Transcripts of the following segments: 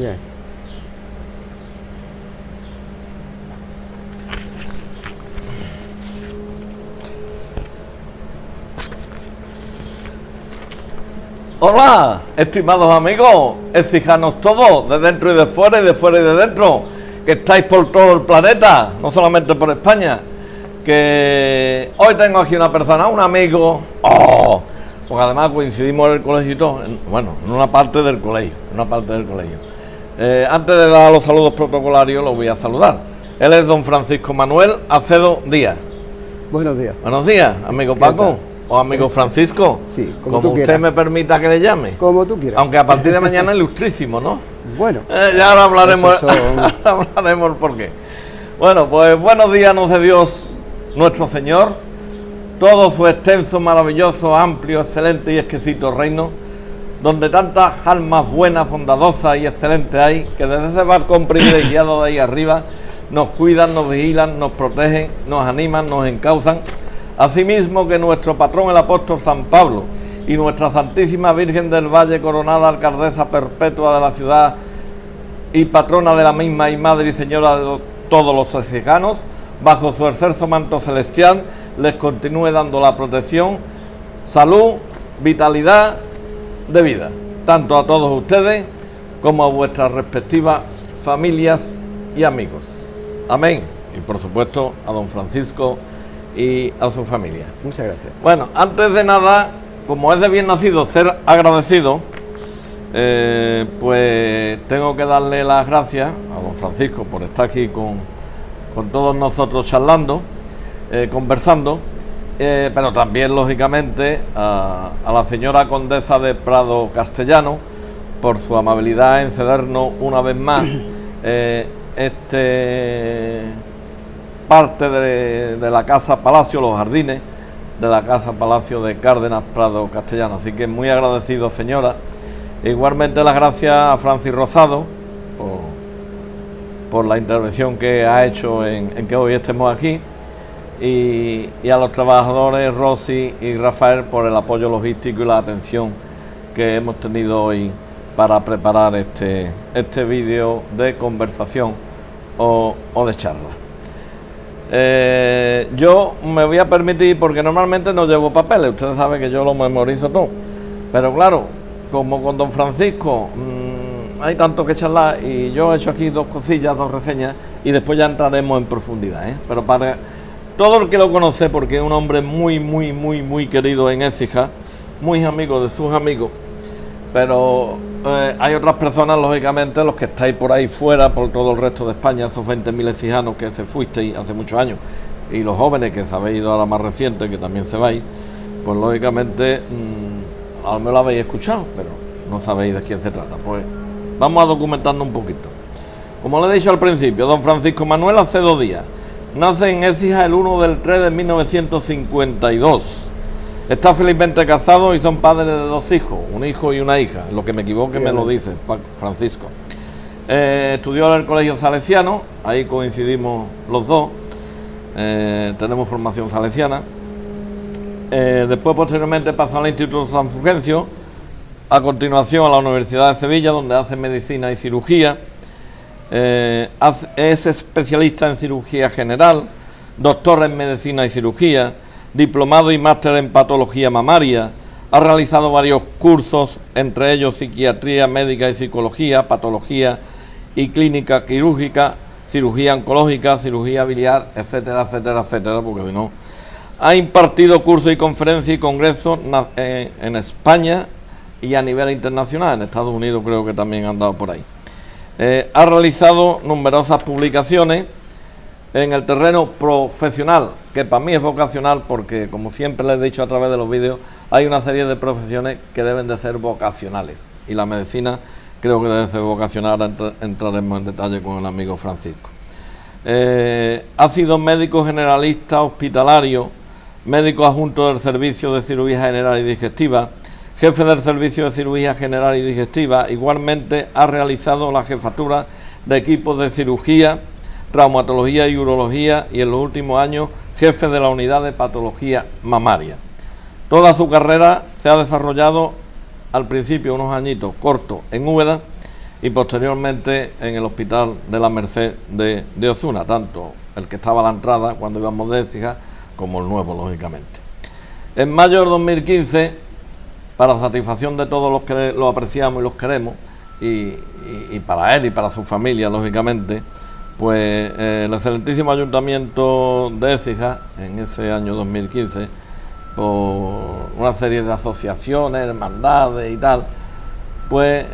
Bien. Hola, estimados amigos, exijanos todos, de dentro y de fuera y de fuera y de dentro, que estáis por todo el planeta, no solamente por España, que hoy tengo aquí una persona, un amigo, porque además coincidimos en el colegio y todo, en una parte del colegio, antes de dar los saludos protocolarios, lo voy a saludar. Él es don Francisco Manuel Acedo Díaz. Buenos días. Buenos días, amigo Paco. O amigo Francisco, sí, como usted me permita que le llame. Como tú quieras. Aunque a partir de mañana ilustrísimo, ¿no? Bueno. Ya ahora hablaremos, hablaremos por qué. Bueno, pues buenos días nos dé Dios nuestro Señor, todo su extenso, maravilloso, amplio, excelente y exquisito reino, donde tantas almas buenas, bondadosas y excelentes hay, que desde ese barco privilegiado de ahí arriba nos cuidan, nos vigilan, nos protegen, nos animan, nos encauzan. Asimismo que nuestro patrón el apóstol San Pablo y nuestra Santísima Virgen del Valle, coronada alcaldesa perpetua de la ciudad y patrona de la misma y madre y señora de todos los execanos, bajo su excelso manto celestial, les continúe dando la protección, salud, vitalidad de vida, tanto a todos ustedes como a vuestras respectivas familias y amigos. Amén. Y por supuesto a don Francisco y a su familia. Muchas gracias. Bueno, antes de nada, como es de bien nacido ser agradecido, pues tengo que darle las gracias a don Francisco por estar aquí con todos nosotros charlando, conversando, pero también lógicamente a la señora condesa de Prado Castellano por su amabilidad en cedernos una vez más parte de la Casa Palacio, los jardines de la Casa Palacio de Cárdenas Prado Castellano. Así que muy agradecido, señora. Igualmente las gracias a Francis Rosado por la intervención que ha hecho en que hoy estemos aquí, y a los trabajadores Rosy y Rafael por el apoyo logístico y la atención que hemos tenido hoy para preparar este vídeo de conversación o de charla. Yo me voy a permitir, porque normalmente no llevo papeles, ustedes saben que yo lo memorizo todo, pero claro, como con don Francisco hay tanto que charlar, y yo he hecho aquí dos cosillas, dos reseñas, y después ya entraremos en profundidad, pero para todo el que lo conoce, porque es un hombre muy querido en Écija, muy amigo de sus amigos, pero hay otras personas, lógicamente, los que estáis por ahí fuera, por todo el resto de España, esos 20.000 exijanos que se fuisteis hace muchos años, y los jóvenes que se habéis ido a la más reciente, que también se vais, pues lógicamente a lo mejor lo habéis escuchado, pero no sabéis de quién se trata. Pues vamos a documentarnos un poquito. Como le he dicho al principio, don Francisco Manuel Acedo Díaz nace en Écija el 1/3 de 1952. Está felizmente casado y son padres de 2 hijos, un hijo y una hija. Lo que me equivoque me lo dice Francisco. Estudió en el Colegio Salesiano, ahí coincidimos los dos, tenemos formación salesiana. Después, posteriormente, pasó al Instituto San Fulgencio, a continuación a la Universidad de Sevilla, donde hace medicina y cirugía. Es especialista en cirugía general, doctor en medicina y cirugía, diplomado y máster en patología mamaria. Ha realizado varios cursos, entre ellos psiquiatría médica y psicología, patología y clínica quirúrgica, cirugía oncológica, cirugía biliar, etcétera, porque si no. Ha impartido cursos y conferencias y congresos en España y a nivel internacional. En Estados Unidos creo que también han dado por ahí. Ha realizado numerosas publicaciones en el terreno profesional, que para mí es vocacional, porque como siempre les he dicho a través de los vídeos, hay una serie de profesiones que deben de ser vocacionales, y la medicina creo que debe ser vocacional. Entraremos en detalle con el amigo Francisco. Ha sido médico generalista hospitalario, médico adjunto del Servicio de Cirugía General y Digestiva, jefe del Servicio de Cirugía General y Digestiva. Igualmente ha realizado la jefatura de equipos de cirugía, traumatología y urología, y en los últimos años jefe de la unidad de patología mamaria. Toda su carrera se ha desarrollado, al principio unos añitos cortos en Úbeda, y posteriormente en el Hospital de la Merced de Osuna, tanto el que estaba a la entrada cuando íbamos de Écija como el nuevo, lógicamente. En mayo del 2015, para satisfacción de todos los que lo apreciamos y los queremos, y para él y para su familia, lógicamente, pues el excelentísimo Ayuntamiento de Écija, en ese año 2015, por una serie de asociaciones, hermandades y tal, pues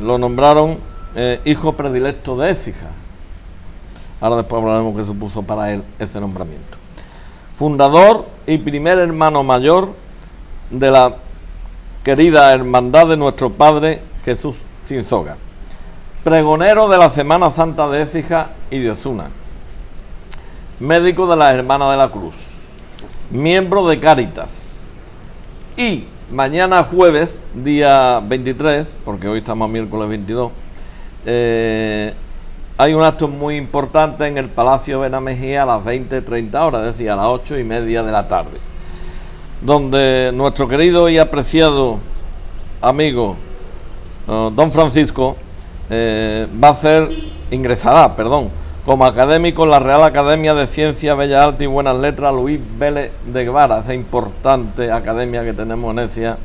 lo nombraron hijo predilecto de Écija. Ahora después hablaremos qué supuso para él ese nombramiento. Fundador y primer hermano mayor de la querida hermandad de nuestro Padre Jesús sin soga. Pregonero de la Semana Santa de Écija y de Osuna. Médico de las Hermanas de la Cruz. Miembro de Cáritas. Y mañana jueves, día 23, porque hoy estamos miércoles 22, hay un acto muy importante en el Palacio Benamejía a las 20:30 horas, es decir, a las 8:30 de la tarde, donde nuestro querido y apreciado amigo don Francisco ingresará como académico en la Real Academia de Ciencias, Bellas Artes y Buenas Letras Luis Vélez de Guevara, esa importante academia que tenemos en Écija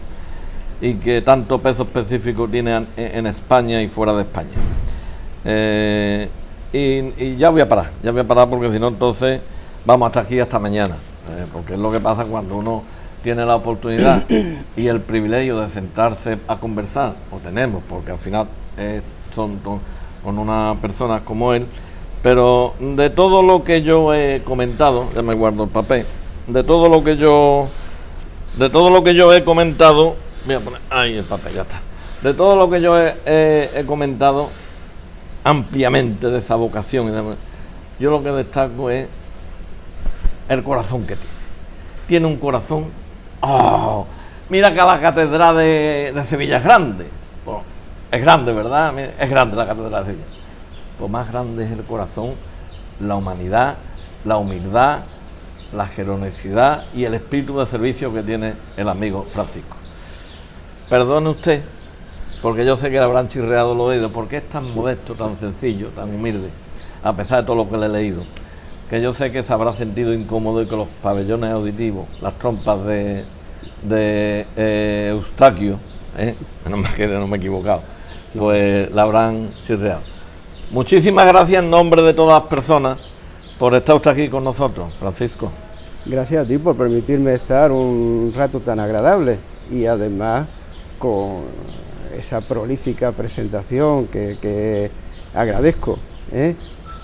y que tanto peso específico tiene en España y fuera de España. Y ya voy a parar porque si no entonces vamos hasta aquí hasta mañana, porque es lo que pasa cuando uno tiene la oportunidad y el privilegio de sentarse a conversar, o tenemos, porque al final son con una persona como él. Pero de todo lo que yo he comentado, ya me guardo el papel, de todo lo que yo he comentado, voy a poner ahí el papel, ya está. De todo lo que yo he comentado ampliamente de esa vocación, yo lo que destaco es el corazón que tiene. Tiene un corazón. ¡Oh! Mira que la catedral de Sevilla es grande. Pues, es grande, ¿verdad? Es grande la catedral de Sevilla. Lo más grande es el corazón, la humanidad, la humildad, la generosidad y el espíritu de servicio que tiene el amigo Francisco. Perdone usted, porque yo sé que le habrán chirreado los oídos, porque es tan modesto, tan sencillo, tan humilde, a pesar de todo lo que le he leído, que yo sé que se habrá sentido incómodo y que los pabellones auditivos, las trompas de Eustaquio, menos mal que no me he equivocado, pues la habrán chirreado. Muchísimas gracias en nombre de todas las personas por estar usted aquí con nosotros, Francisco. Gracias a ti por permitirme estar un rato tan agradable y además con esa prolífica presentación que agradezco,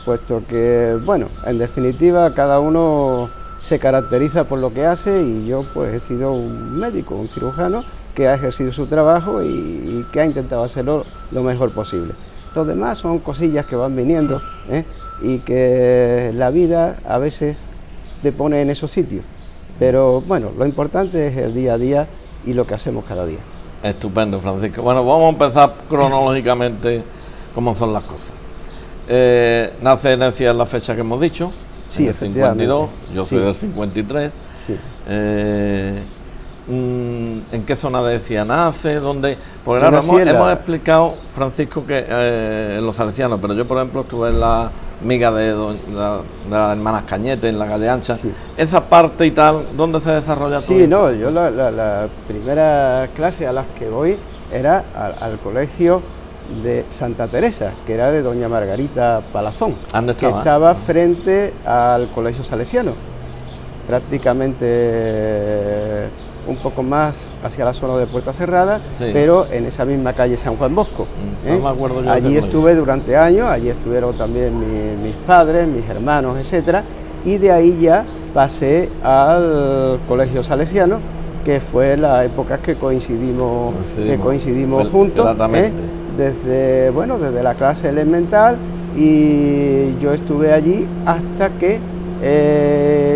puesto que, bueno, en definitiva cada uno se caracteriza por lo que hace y yo pues he sido un médico, un cirujano que ha ejercido su trabajo y que ha intentado hacerlo lo mejor posible. Los demás son cosillas que van viniendo y que la vida a veces te pone en esos sitios. Pero bueno, lo importante es el día a día y lo que hacemos cada día. Estupendo, Francisco. Bueno, vamos a empezar cronológicamente cómo son las cosas. Nace en Écija en la fecha que hemos dicho, sí, en el 52, yo soy sí. del 53. Sí. ¿En qué zona de Écija nace? ¿Dónde? Porque Yo ahora nací hemos explicado, Francisco, que en los salesianos, pero yo, por ejemplo, estuve en la miga de las hermanas Cañete, en la calle Ancha. Sí. Esa parte y tal, ¿dónde se desarrolla todo? Sí, no, yo la primera clase a las que voy era al colegio de Santa Teresa, que era de doña Margarita Palazón, que estaba frente al colegio salesiano, prácticamente un poco más hacia la zona de Puerta Cerrada, sí, pero en esa misma calle San Juan Bosco. No me acuerdo yo. Allí estuve durante años, allí estuvieron también mis padres, mis hermanos, etcétera, y de ahí ya pasé al colegio salesiano, que fue la época que coincidimos juntos, desde la clase elemental, y yo estuve allí hasta que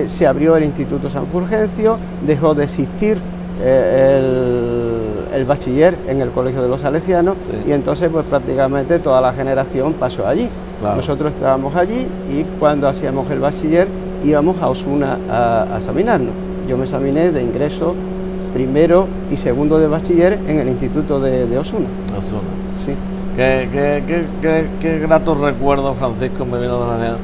se abrió el Instituto San Fulgencio, dejó de existir el bachiller en el Colegio de los Salesianos, sí, y entonces pues prácticamente toda la generación pasó allí. Claro. Nosotros estábamos allí y cuando hacíamos el bachiller íbamos a Osuna a examinarnos. Yo me examiné de ingreso primero y segundo de bachiller en el Instituto de Osuna. Osuna. Sí, Qué gratos recuerdos, Francisco, me vino de la idea.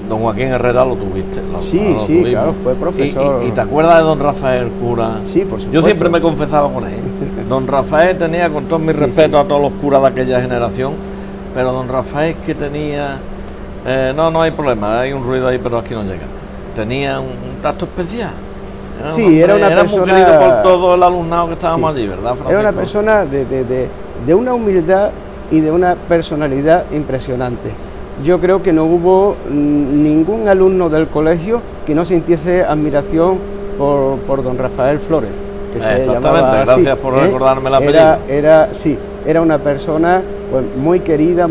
Don Joaquín Herrera lo tuviste. Sí, claro, fue profesor. ¿Y te acuerdas de don Rafael Cura? Sí, por supuesto. Yo siempre me confesaba con él. Don Rafael tenía, con todo mi respeto a todos los curas de aquella generación, pero don Rafael que tenía... no hay problema, hay un ruido ahí, pero aquí no llega. Tenía un tacto especial. Era una persona... muy querido por todo el alumnado que estábamos allí, ¿verdad, Francisco? Era una persona de una humildad y de una personalidad impresionante. Yo creo que no hubo ningún alumno del colegio que no sintiese admiración por don Rafael Flores, que se llamaba así, gracias por recordarme la película. Era una persona pues, muy querida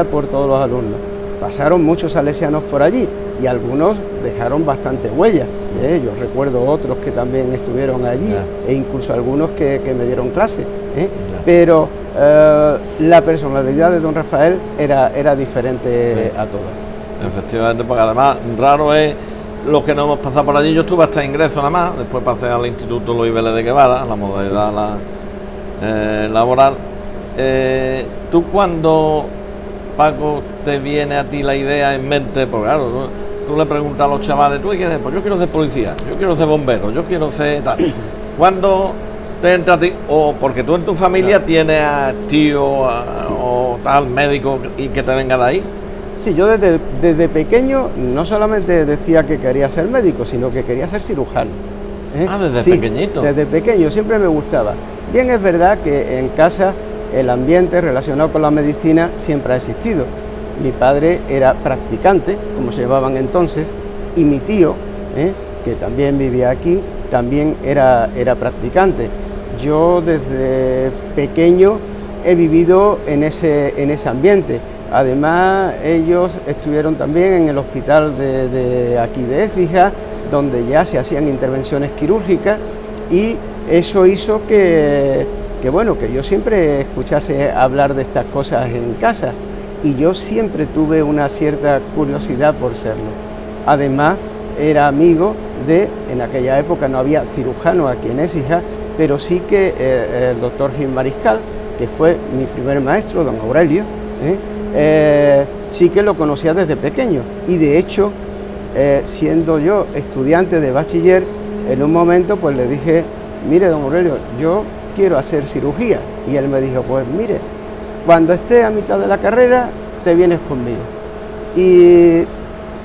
por todos los alumnos. Pasaron muchos salesianos por allí y algunos dejaron bastante huella. Yo recuerdo otros que también estuvieron allí e incluso algunos que me dieron clase. Pero la personalidad de don Rafael era diferente a todos. Efectivamente, porque además raro es lo que no hemos pasado por allí. Yo estuve hasta ingreso nada más, después pasé al Instituto Luis Vélez de Guevara, la modalidad laboral. Tú cuando, Paco, te viene a ti la idea en mente, porque claro, tú le preguntas a los chavales, ¿tú qué quieres? Pues yo quiero ser policía, yo quiero ser bombero, yo quiero ser tal. ¿Cuándo te entra a ti? O porque tú en tu familia tienes a tío o tal médico y que te venga de ahí. Sí, yo desde pequeño no solamente decía que quería ser médico, sino que quería ser cirujano. Desde pequeñito. Desde pequeño, siempre me gustaba. Bien, es verdad que en casa el ambiente relacionado con la medicina siempre ha existido. Mi padre era practicante, como se llamaban entonces, y mi tío, que también vivía aquí, también era practicante. Yo desde pequeño he vivido en ese ambiente. Además, ellos estuvieron también en el hospital de aquí de Écija, donde ya se hacían intervenciones quirúrgicas, y eso hizo que yo siempre escuchase hablar de estas cosas en casa, y yo siempre tuve una cierta curiosidad por serlo. Además, era amigo en aquella época no había cirujano aquí en Écija, pero sí que el doctor Gil Mariscal, que fue mi primer maestro, don Aurelio, sí que lo conocía desde pequeño, y de hecho, siendo yo estudiante de bachiller, en un momento pues le dije, mire don Aurelio, yo quiero hacer cirugía, y él me dijo, pues mire, cuando esté a mitad de la carrera, te vienes conmigo. Y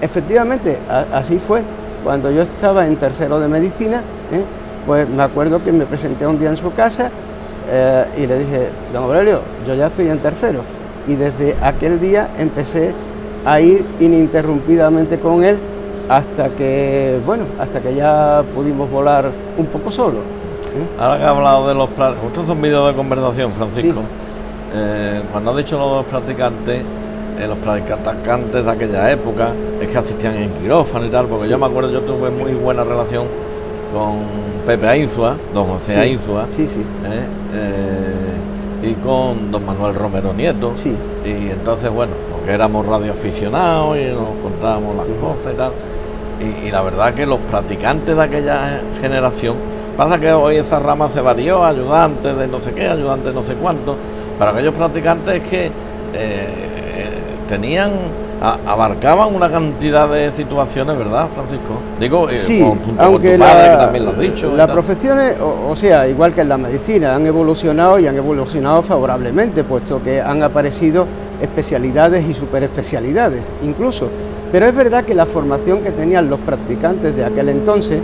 efectivamente, así fue. Cuando yo estaba en tercero de medicina, pues me acuerdo que me presenté un día en su casa y le dije, don Aurelio, yo ya estoy en tercero. Y desde aquel día empecé a ir ininterrumpidamente con él hasta que ya pudimos volar un poco solo. Ahora que has hablado de los practicantes, estos son vídeos de conversación, Francisco. Sí. Cuando has dicho lo de los practicantes de aquella época, es que asistían en quirófano y tal, porque yo me acuerdo, yo tuve muy buena relación con Pepe Ainzua, don José Ainzua, y con don Manuel Romero Nieto, y entonces porque éramos radioaficionados y nos contábamos las cosas y tal, y la verdad que los practicantes de aquella generación, pasa que hoy esa rama se varió, ayudantes de no sé qué, ayudantes de no sé cuánto, pero aquellos practicantes es que abarcaban una cantidad de situaciones, ¿verdad, Francisco? Digo, aunque con tu padre, que también lo has dicho. Las profesiones, o sea, igual que en la medicina, han evolucionado y han evolucionado favorablemente, puesto que han aparecido especialidades y superespecialidades, incluso. Pero es verdad que la formación que tenían los practicantes de aquel entonces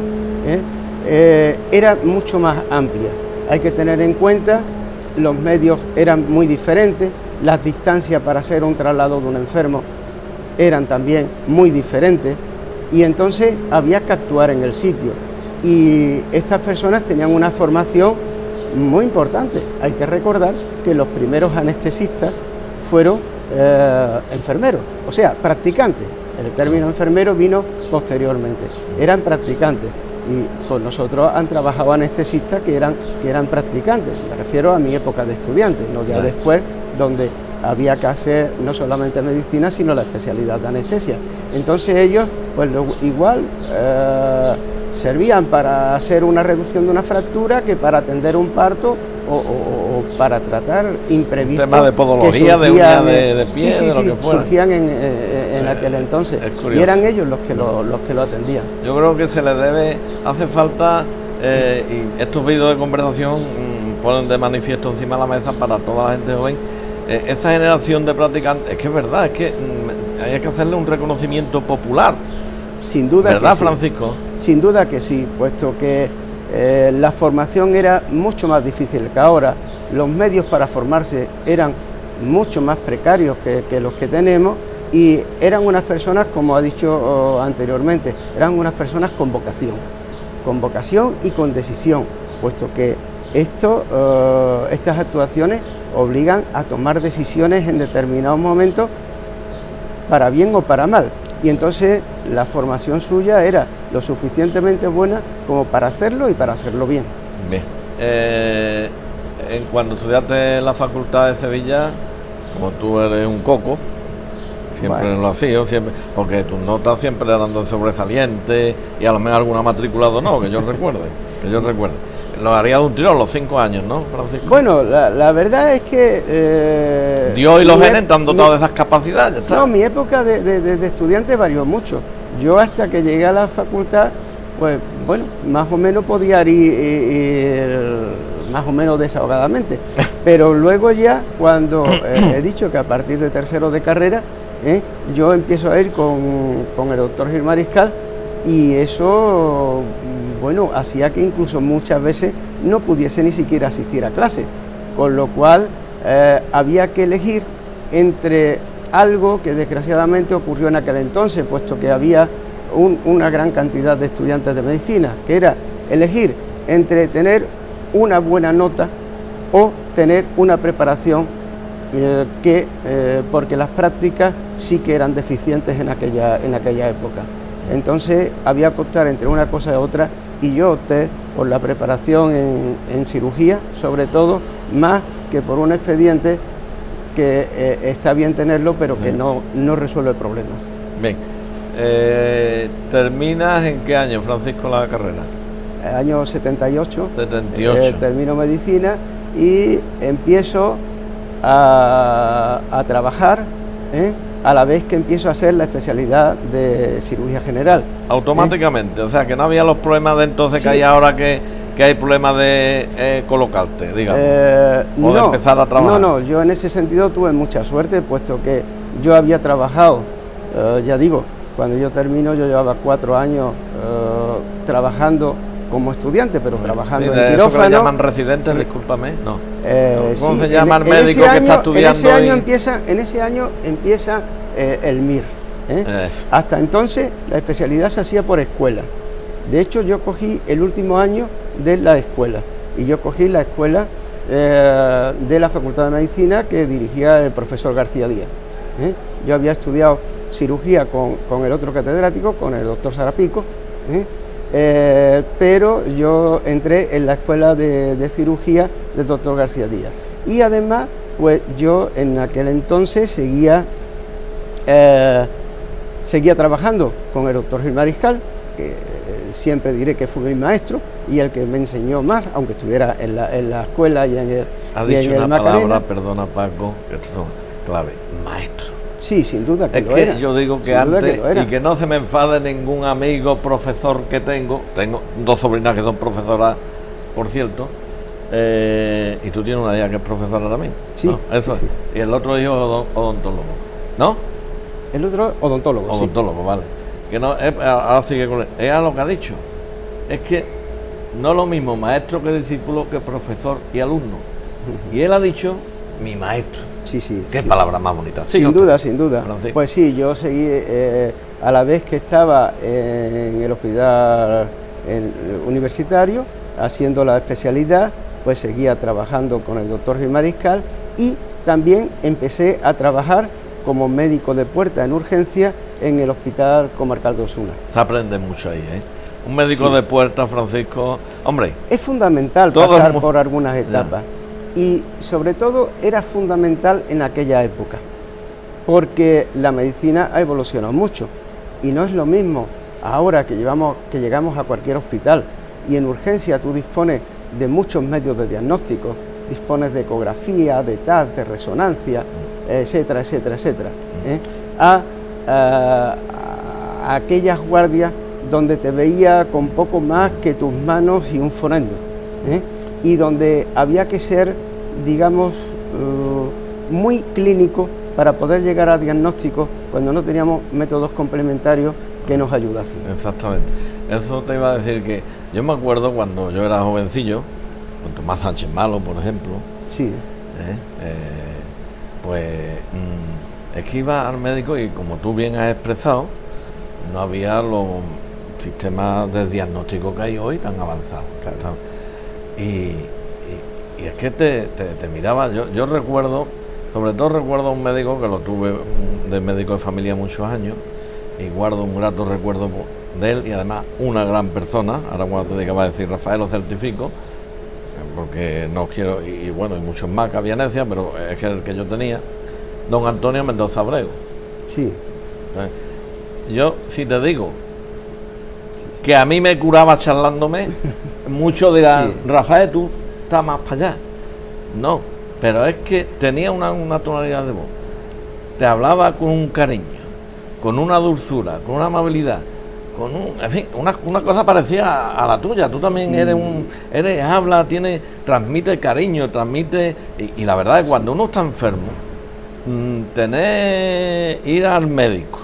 era mucho más amplia. Hay que tener en cuenta, los medios eran muy diferentes, las distancias para hacer un traslado de un enfermo eran también muy diferentes, y entonces había que actuar en el sitio, y estas personas tenían una formación muy importante. Hay que recordar que los primeros anestesistas fueron enfermeros, o sea, practicantes. El término enfermero vino posteriormente, eran practicantes, y con nosotros han trabajado anestesistas que eran practicantes. Me refiero a mi época de estudiante, no ya después, donde había que hacer no solamente medicina, sino la especialidad de anestesia. Entonces ellos, pues igual, servían para hacer una reducción de una fractura, que para atender un parto, o para tratar imprevistos. Tema de podología, de uña de pie, sí, de lo que fuera. Surgían en aquel entonces. Y eran ellos los que lo atendían. Yo creo que se les hace falta, y estos vídeos de conversación ponen de manifiesto encima de la mesa para toda la gente joven, esa generación de practicantes. Es que es verdad, es que hay que hacerle un reconocimiento popular. Sin duda, ¿verdad, que sí. Francisco? Sin duda que sí, puesto que la formación era mucho más difícil que ahora. Los medios para formarse eran mucho más precarios que los que tenemos, y eran unas personas, como ha dicho anteriormente, eran unas personas con vocación y con decisión, puesto que estas actuaciones obligan a tomar decisiones en determinados momentos, para bien o para mal. Y entonces la formación suya era lo suficientemente buena como para hacerlo y para hacerlo bien. Bien. Cuando estudiaste en la Facultad de Sevilla, como tú eres un coco, siempre lo has sido, siempre, porque tus notas siempre eran de sobresalientes, y a lo mejor alguna matriculado no, que yo recuerde. Lo haría de un tirón los 5 años, ¿no, Francisco? Bueno, la verdad es que... Dios y los genes te han dotado de esas capacidades. ¿Está? No, mi época de estudiante varió mucho. Yo, hasta que llegué a la facultad, pues bueno, más o menos podía ir más o menos desahogadamente. Pero luego ya, cuando he dicho que a partir de tercero de carrera, yo empiezo a ir con el doctor Gil Mariscal, y eso... bueno, hacía que incluso muchas veces no pudiese ni siquiera asistir a clase, con lo cual había que elegir entre algo que desgraciadamente ocurrió en aquel entonces, puesto que había una gran cantidad de estudiantes de medicina, que era elegir entre tener una buena nota o tener una preparación porque las prácticas sí que eran deficientes en aquella época. Entonces había que optar entre una cosa y otra, y yo opté por la preparación en cirugía, sobre todo, más que por un expediente que está bien tenerlo, pero sí, que no resuelve problemas. Bien. ¿Terminas en qué año, Francisco, la carrera? El año 78. 78. Termino medicina y empiezo a trabajar, a la vez que empiezo a hacer la especialidad de cirugía general. Automáticamente, o sea, que no había los problemas de entonces, sí, que hay ahora, que hay problemas de colocarte, digamos, o de empezar a trabajar. No, yo en ese sentido tuve mucha suerte, puesto que yo había trabajado, ya digo, cuando yo termino, yo llevaba 4 años trabajando como estudiante, pero trabajando en quirófano. ¿Eso que le llaman residentes? Discúlpame, no. ¿Cómo sí, se llama el médico que está estudiando? En ese año empieza el MIR. Hasta entonces la especialidad se hacía por escuela. De hecho, yo cogí el último año de la escuela, y yo cogí la escuela de la Facultad de Medicina que dirigía el profesor García Díaz. Yo había estudiado cirugía con el otro catedrático, con el doctor Sarapico, pero yo entré en la escuela de cirugía del doctor García Díaz. Y además, pues yo en aquel entonces seguía trabajando con el doctor Gil Mariscal, que siempre diré que fue mi maestro y el que me enseñó más, aunque estuviera en la escuela y en el Macarena. Ha dicho una palabra, perdona Paco, que esto es clave, maestro. Sí, sin duda que es lo que era. Yo digo que antes, y que no se me enfade ningún amigo profesor que tengo 2 sobrinas que son profesoras, por cierto, y tú tienes una hija que es profesora también. Sí, ¿no? Eso sí. Y el otro hijo es odontólogo, ¿no? El otro odontólogo, odontólogo, sí. Vale. Que no, ahora sigue con él. Es a lo que ha dicho. Es que no es lo mismo maestro que discípulo, que profesor y alumno. Y él ha dicho mi maestro. Sí, sí. Qué sí. palabra más bonita. Sin duda, sin duda. Francisco. Pues sí, yo seguí, a la vez que estaba en el hospital universitario, haciendo la especialidad, pues seguía trabajando con el doctor Gil Mariscal, y también empecé a trabajar como médico de puerta en urgencia en el Hospital Comarcal de Osuna. Se aprende mucho ahí, ¿eh? Un médico de puerta, Francisco, hombre. Es fundamental pasar por algunas etapas. Ya. Y sobre todo era fundamental en aquella época, porque la medicina ha evolucionado mucho, y no es lo mismo ahora que llegamos a cualquier hospital y en urgencia tú dispones de muchos medios de diagnóstico, dispones de ecografía, de TAC, de resonancia, etcétera, etcétera, etcétera, a aquellas guardias donde te veía con poco más que tus manos y un fonendo, y donde había que ser, digamos, muy clínico para poder llegar a diagnósticos cuando no teníamos métodos complementarios que nos ayudasen. Exactamente. Eso te iba a decir, que yo me acuerdo cuando yo era jovencillo, con Tomás Sánchez Malo, por ejemplo. Sí. Es que iba al médico y, como tú bien has expresado, no había los sistemas de diagnóstico que hay hoy tan avanzados. Claro. Y es que te miraba, yo recuerdo, sobre todo recuerdo a un médico que lo tuve de médico de familia muchos años, y guardo un grato recuerdo de él, y además una gran persona. Ahora cuando te diga va a decir Rafael, lo certifico, porque no quiero, y bueno, y muchos más que había necia, pero es que el que yo tenía, don Antonio Mendoza Abreu. Sí. Entonces, yo, si te digo que a mí me curaba charlándome, muchos dirán, sí, Rafael, tú estás más para allá. No, pero es que tenía una tonalidad de voz, te hablaba con un cariño, con una dulzura, con una amabilidad, en fin, una cosa parecida a la tuya. Tú también sí, habla, transmite cariño, transmite, y la verdad es que cuando uno está enfermo, ir al médico,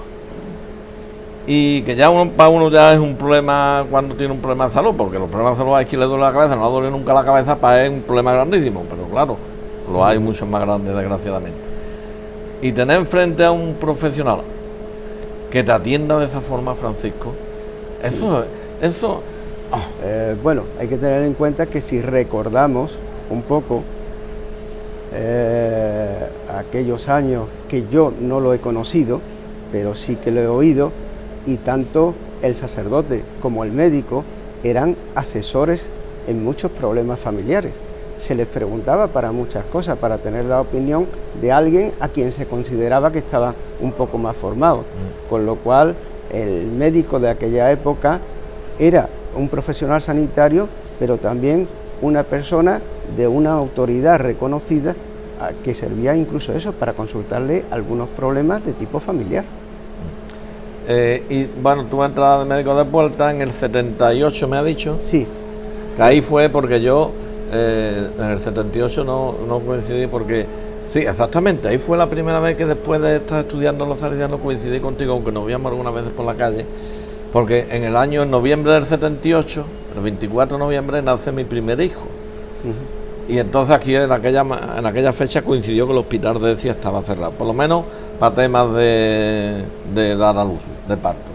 y que ya para uno ya es un problema cuando tiene un problema de salud, porque los problemas de salud hay que le duele la cabeza, no le duele nunca la cabeza, es un problema grandísimo, pero claro, lo hay mucho más grandes, desgraciadamente. Y tener enfrente a un profesional que te atienda de esa forma, Francisco, sí, eso bueno, hay que tener en cuenta que si recordamos un poco aquellos años, que yo no lo he conocido, pero sí que lo he oído, y tanto el sacerdote como el médico eran asesores en muchos problemas familiares. Se les preguntaba para muchas cosas, para tener la opinión de alguien a quien se consideraba que estaba un poco más formado, con lo cual el médico de aquella época era un profesional sanitario, pero también una persona de una autoridad reconocida, que servía incluso eso para consultarle algunos problemas de tipo familiar. Y bueno, tú entras de médico de Puerta en el 78, me ha dicho. Sí. Que ahí fue porque yo en el 78 no coincidí, porque sí, exactamente, ahí fue la primera vez que después de estar estudiando los salesianos coincidí contigo, aunque nos veíamos algunas veces por la calle, porque en noviembre del 78, el 24 de noviembre, nace mi primer hijo. Y entonces aquí en aquella fecha coincidió que el hospital de Decia estaba cerrado, por lo menos para temas de dar a luz, de parto.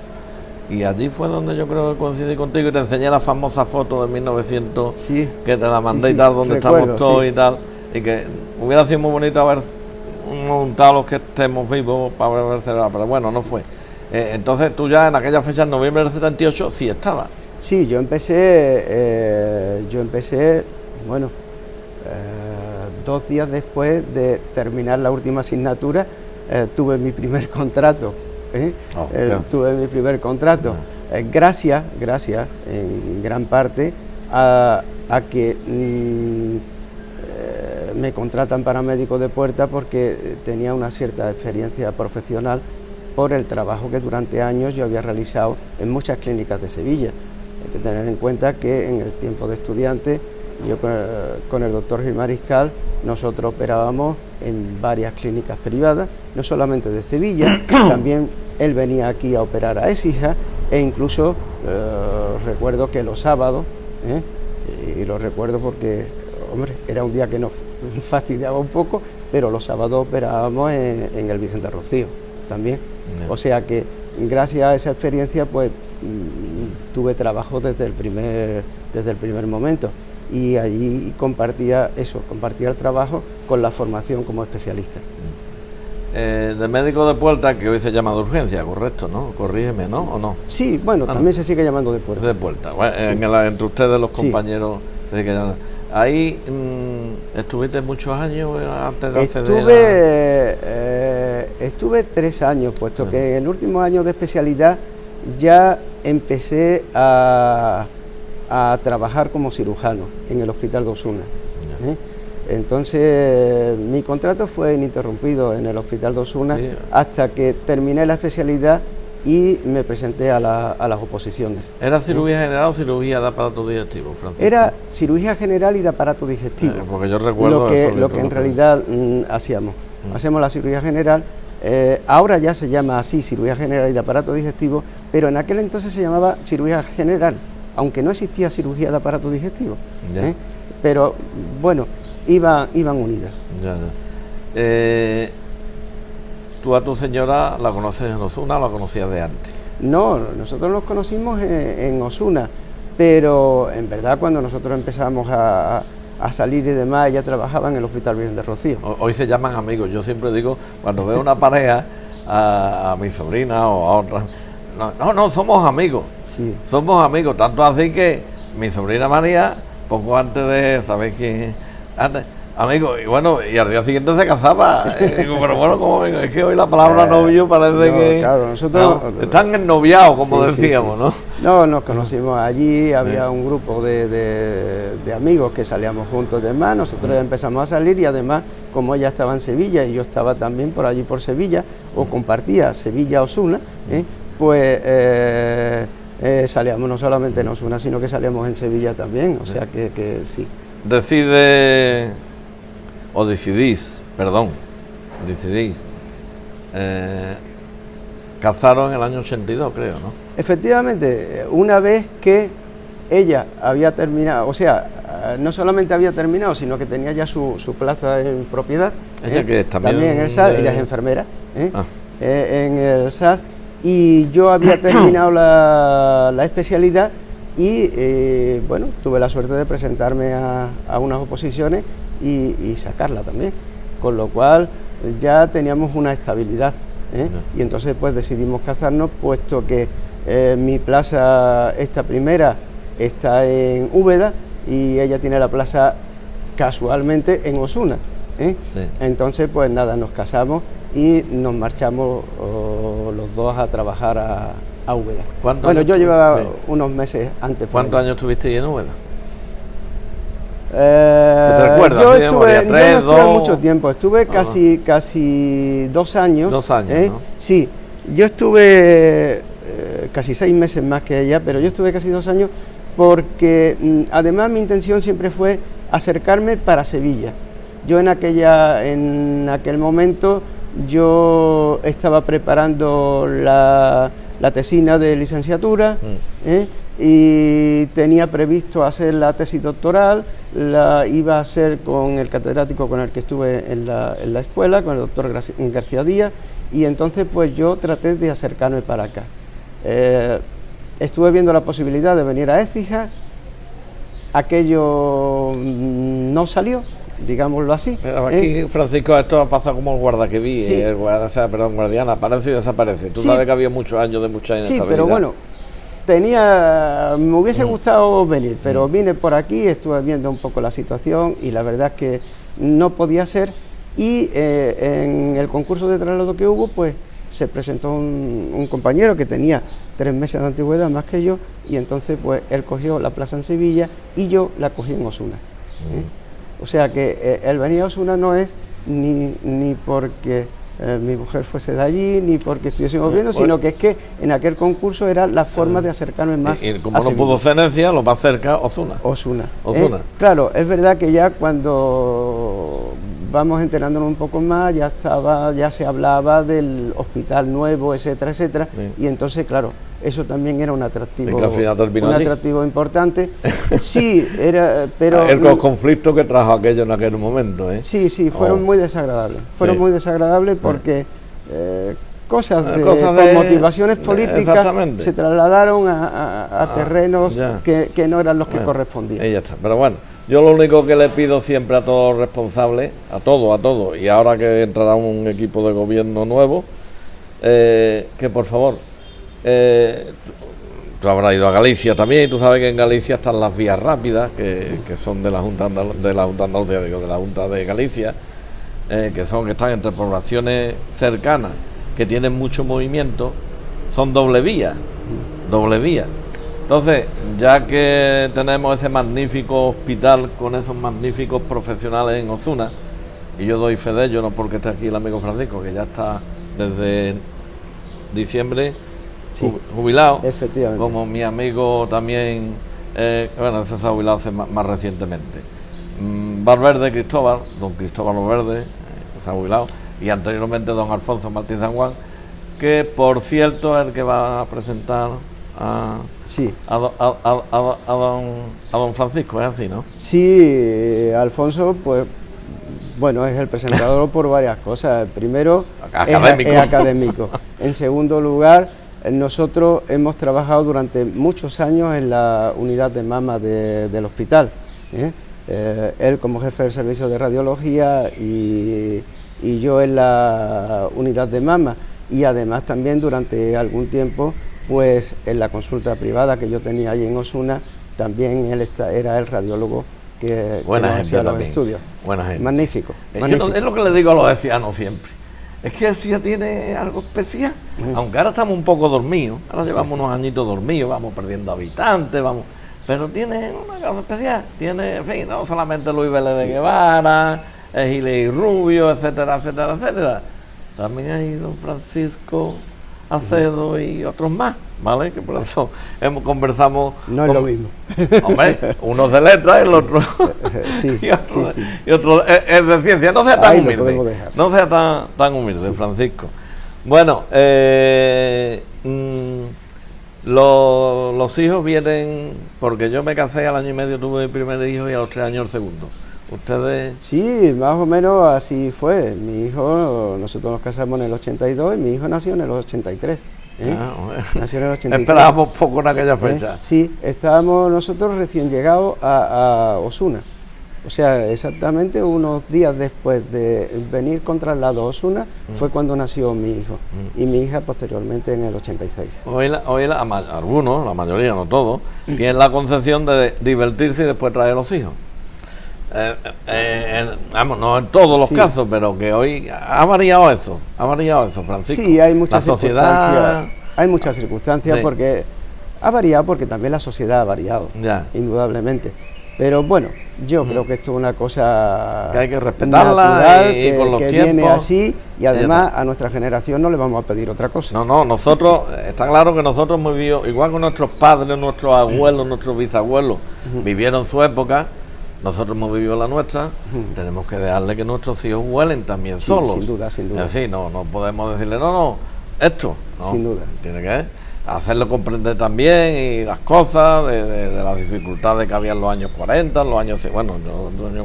Y allí fue donde yo creo que coincidí contigo y te enseñé la famosa foto de 1900, sí, que te la mandé, sí, y tal, donde recuerdo, estamos todos, sí, y tal, y que hubiera sido muy bonito haber montado los que estemos vivos para haber cerrado, pero bueno, no fue. Entonces tú ya en aquella fecha, en noviembre del 78, sí estaba. Sí, yo empecé, bueno, 2 días después de terminar la última asignatura, tuve mi primer contrato. Tuve mi primer contrato, gracias en gran parte a que me contratan para médico de Puerta, porque tenía una cierta experiencia profesional por el trabajo que durante años yo había realizado en muchas clínicas de Sevilla. Hay que tener en cuenta que en el tiempo de estudiante, yo con el doctor Gil Mariscal, nosotros operábamos en varias clínicas privadas, no solamente de Sevilla, también él venía aquí a operar a Écija, e incluso recuerdo que los sábados, y lo recuerdo porque, hombre, era un día que nos fastidiaba un poco, pero los sábados operábamos en el Virgen de Rocío también. No. O sea que gracias a esa experiencia pues tuve trabajo desde el primer momento, y allí compartía el trabajo con la formación como especialista. De médico de Puerta, que hoy se llama de urgencia, correcto, ¿no? Corrígeme, ¿no? ¿O no? Sí, bueno, también se sigue llamando de Puerta. De Puerta, bueno, sí. Entre ustedes los compañeros, sí. Ahí estuviste muchos años antes de acceder estuve 3 años, puesto que en el último año de especialidad ya empecé a trabajar como cirujano en el Hospital de Osuna. Entonces mi contrato fue ininterrumpido en el Hospital de Osuna, sí, hasta que terminé la especialidad y me presenté a las oposiciones. ¿Era cirugía general o cirugía de aparato digestivo, Francisco? Era cirugía general y de aparato digestivo. Porque yo recuerdo lo que en realidad hacíamos. Hacemos la cirugía general, ahora ya se llama así, cirugía general y de aparato digestivo, pero en aquel entonces se llamaba cirugía general, aunque no existía cirugía de aparato digestivo. Pero bueno, iban unidas. ¿Tú a tu señora la conoces en Osuna o la conocías de antes? No, nosotros nos conocimos en Osuna, pero en verdad cuando nosotros empezamos a salir y demás, ella trabajaba en el Hospital Virgen de Rocío. Hoy se llaman amigos. Yo siempre digo, cuando veo una pareja, a mi sobrina o a otra, no, somos amigos. Sí. Somos amigos, tanto así que mi sobrina María, poco antes de saber quién antes, amigo, y bueno, y al día siguiente se casaba. Digo, pero bueno, como es que hoy la palabra novio parece que claro, nosotros están ennoviados, como decíamos, ¿no? No, nos conocimos allí, había un grupo de amigos que salíamos juntos y demás, nosotros empezamos a salir y además, como ella estaba en Sevilla y yo estaba también por allí por Sevilla, o compartía Sevilla-Osuna, pues salíamos no solamente en Osuna, sino que salíamos en Sevilla también, o sea que sí. Decidís, casaron en el año 82, creo, ¿no? Efectivamente, una vez que ella había terminado, o sea, no solamente había terminado, sino que tenía ya su plaza en propiedad. ¿Ella que es también en el SAS, ella es enfermera, en el SAS, y yo había terminado la especialidad y, bueno, tuve la suerte de presentarme a unas oposiciones y sacarla también, con lo cual ya teníamos una estabilidad, y entonces pues decidimos casarnos, puesto que mi plaza, esta primera, está en Úbeda y ella tiene la plaza casualmente en Osuna, Sí. Entonces pues nada, nos casamos y nos marchamos los dos a trabajar a Úbeda. Bueno, yo llevaba unos meses antes. ¿Cuántos años estuviste ahí en Úbeda? Yo no estuve mucho tiempo, estuve casi 2 años. 2 años, ¿no? Sí, yo estuve casi 6 meses más que ella, pero yo estuve casi 2 años porque además mi intención siempre fue acercarme para Sevilla. Yo en aquel momento yo estaba preparando la tesina de licenciatura, y tenía previsto hacer la tesis doctoral, la iba a hacer con el catedrático con el que estuve en la escuela, con el doctor García Díaz, y entonces pues yo traté de acercarme para acá. Estuve viendo la posibilidad de venir a Écija, aquello no salió, digámoslo así. Pero aquí, Francisco, esto ha pasado como el guardaqueví, sí. Guardián, aparece y desaparece. Tú sabes que había muchos años de mucha inestabilidad. Sí, pero bueno, me hubiese gustado venir, pero vine por aquí, estuve viendo un poco la situación y la verdad es que no podía ser, y en el concurso de traslado que hubo, pues se presentó un compañero que tenía 3 meses de antigüedad más que yo, y entonces pues él cogió la plaza en Sevilla y yo la cogí en Osuna. O sea que el venir a Osuna no es ni porque mi mujer fuese de allí, ni porque estuviésemos viendo, sino que es que en aquel concurso era la forma de acercarme más. Y como no pudo Cenecia, lo más cerca, Osuna. Osuna. Claro, es verdad que ya cuando vamos enterándonos un poco más, ya se hablaba del hospital nuevo, etcétera, etcétera, y entonces, claro, eso también era un atractivo, atractivo importante. Sí, pero el conflicto que trajo aquello en aquel momento, Sí, fueron muy desagradables. Muy desagradables porque cosas por motivaciones políticas se trasladaron a terrenos que no eran los que correspondían. Y ya está. Pero bueno, yo lo único que le pido siempre a todos los responsables, a todos, y ahora que entrará un equipo de gobierno nuevo, que por favor, tú habrás ido a Galicia también, y tú sabes que en Galicia están las vías rápidas, que son de la Junta de Galicia, que están entre poblaciones cercanas, que tienen mucho movimiento, son doble vía. Entonces, ya que tenemos ese magnífico hospital con esos magníficos profesionales en Osuna, y yo doy fe de ello, no porque esté aquí el amigo Francisco, que ya está desde diciembre jubilado, efectivamente, como mi amigo también, bueno, ese se ha jubilado hace más recientemente. Valverde Cristóbal, don Cristóbal Valverde, se ha jubilado, y anteriormente don Alfonso Martín San Juan, que por cierto es el que va a presentar a don Francisco, es así, ¿no? Sí, Alfonso, pues bueno, es el presentador por varias cosas. Primero, es académico. En segundo lugar, nosotros hemos trabajado durante muchos años en la unidad de mama del hospital. Él como jefe del servicio de radiología y yo en la unidad de mama. Y además también durante algún tiempo, pues en la consulta privada que yo tenía allí en Osuna, también él era el radiólogo que hacía los estudios. Buena gente. Magnífico. Yo es lo que le digo a los hesianos siempre. Es que Hesía tiene algo especial, aunque ahora estamos un poco dormidos, ahora llevamos unos añitos dormidos, vamos perdiendo habitantes, pero tiene una cosa especial, tiene, en fin, no solamente Luis Vélez de Guevara, Giles y Rubio, etcétera, etcétera, etcétera. También hay don Francisco Acedo y otros más, ¿vale? Que por eso conversamos. No es lo mismo. Hombre, uno de letras, el otro. Sí, y otro es de ciencia. No sea tan humilde. No sea tan humilde, Francisco. Bueno, los hijos vienen, porque yo me casé al año y medio, tuve mi primer hijo y a los 3 años el segundo. ¿Ustedes? Sí, más o menos así fue. Mi hijo, nosotros nos casamos en el 82 y mi hijo nació en el 83. Nació en el 83. Esperábamos poco en aquella fecha. Sí, estábamos nosotros recién llegados a Osuna. O sea, exactamente unos días después de venir con traslado a Osuna fue cuando nació mi hijo. Y mi hija posteriormente en el 86. Hoy algunos, la mayoría, no todos, tienen la concepción de divertirse y después traer los hijos. Vamos, no en todos los casos, pero que hoy ha variado eso, Francisco. Sí, hay muchas circunstancias. Hay muchas circunstancias porque ha variado, porque también la sociedad ha variado, indudablemente. Pero bueno, yo creo que esto es una cosa que hay que respetarla y con los que tiempos. Viene así, y además a nuestra generación no le vamos a pedir otra cosa. No, nosotros, está claro que nosotros hemos vivido, igual que nuestros padres, nuestros abuelos, nuestros bisabuelos, vivieron su época. Nosotros hemos vivido la nuestra, tenemos que dejarle que nuestros hijos huelen también solos. Sin duda, sin duda. Es decir, no podemos decirle, esto. No, sin duda. Tiene que hacerlo comprender también y las cosas, de las dificultades que había en los años 40, los años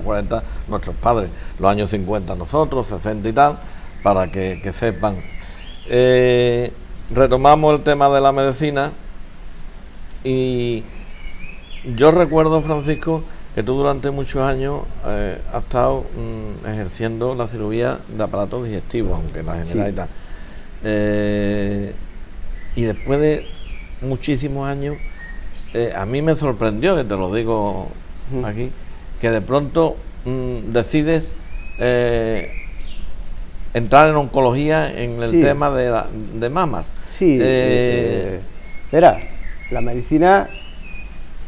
40 nuestros padres, los años 50 nosotros, 60 y tal, para que sepan. Retomamos el tema de la medicina y yo recuerdo, Francisco, que tú durante muchos años has estado ejerciendo la cirugía de aparatos digestivos, aunque la general y tal. Y después de muchísimos años, a mí me sorprendió, que te lo digo aquí, que de pronto decides entrar en oncología en el tema de mamas. Sí, verá, la medicina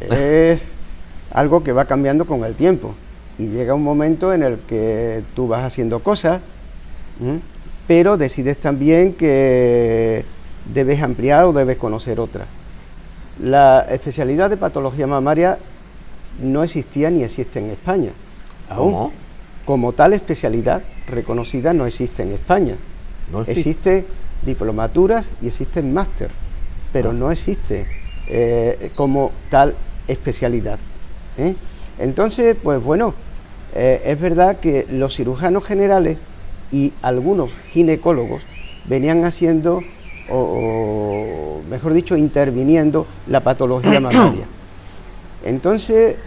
es algo que va cambiando con el tiempo y llega un momento en el que tú vas haciendo cosas, pero decides también que debes ampliar o debes conocer otra. La especialidad de patología mamaria no existía ni existe en España. Aún, ¿cómo? Como tal especialidad reconocida no existe en España. No existe. Existe diplomaturas y existen máster, pero no existe como tal especialidad. Entonces, pues bueno, es verdad que los cirujanos generales y algunos ginecólogos venían haciendo, o mejor dicho, interviniendo la patología mamaria. Entonces,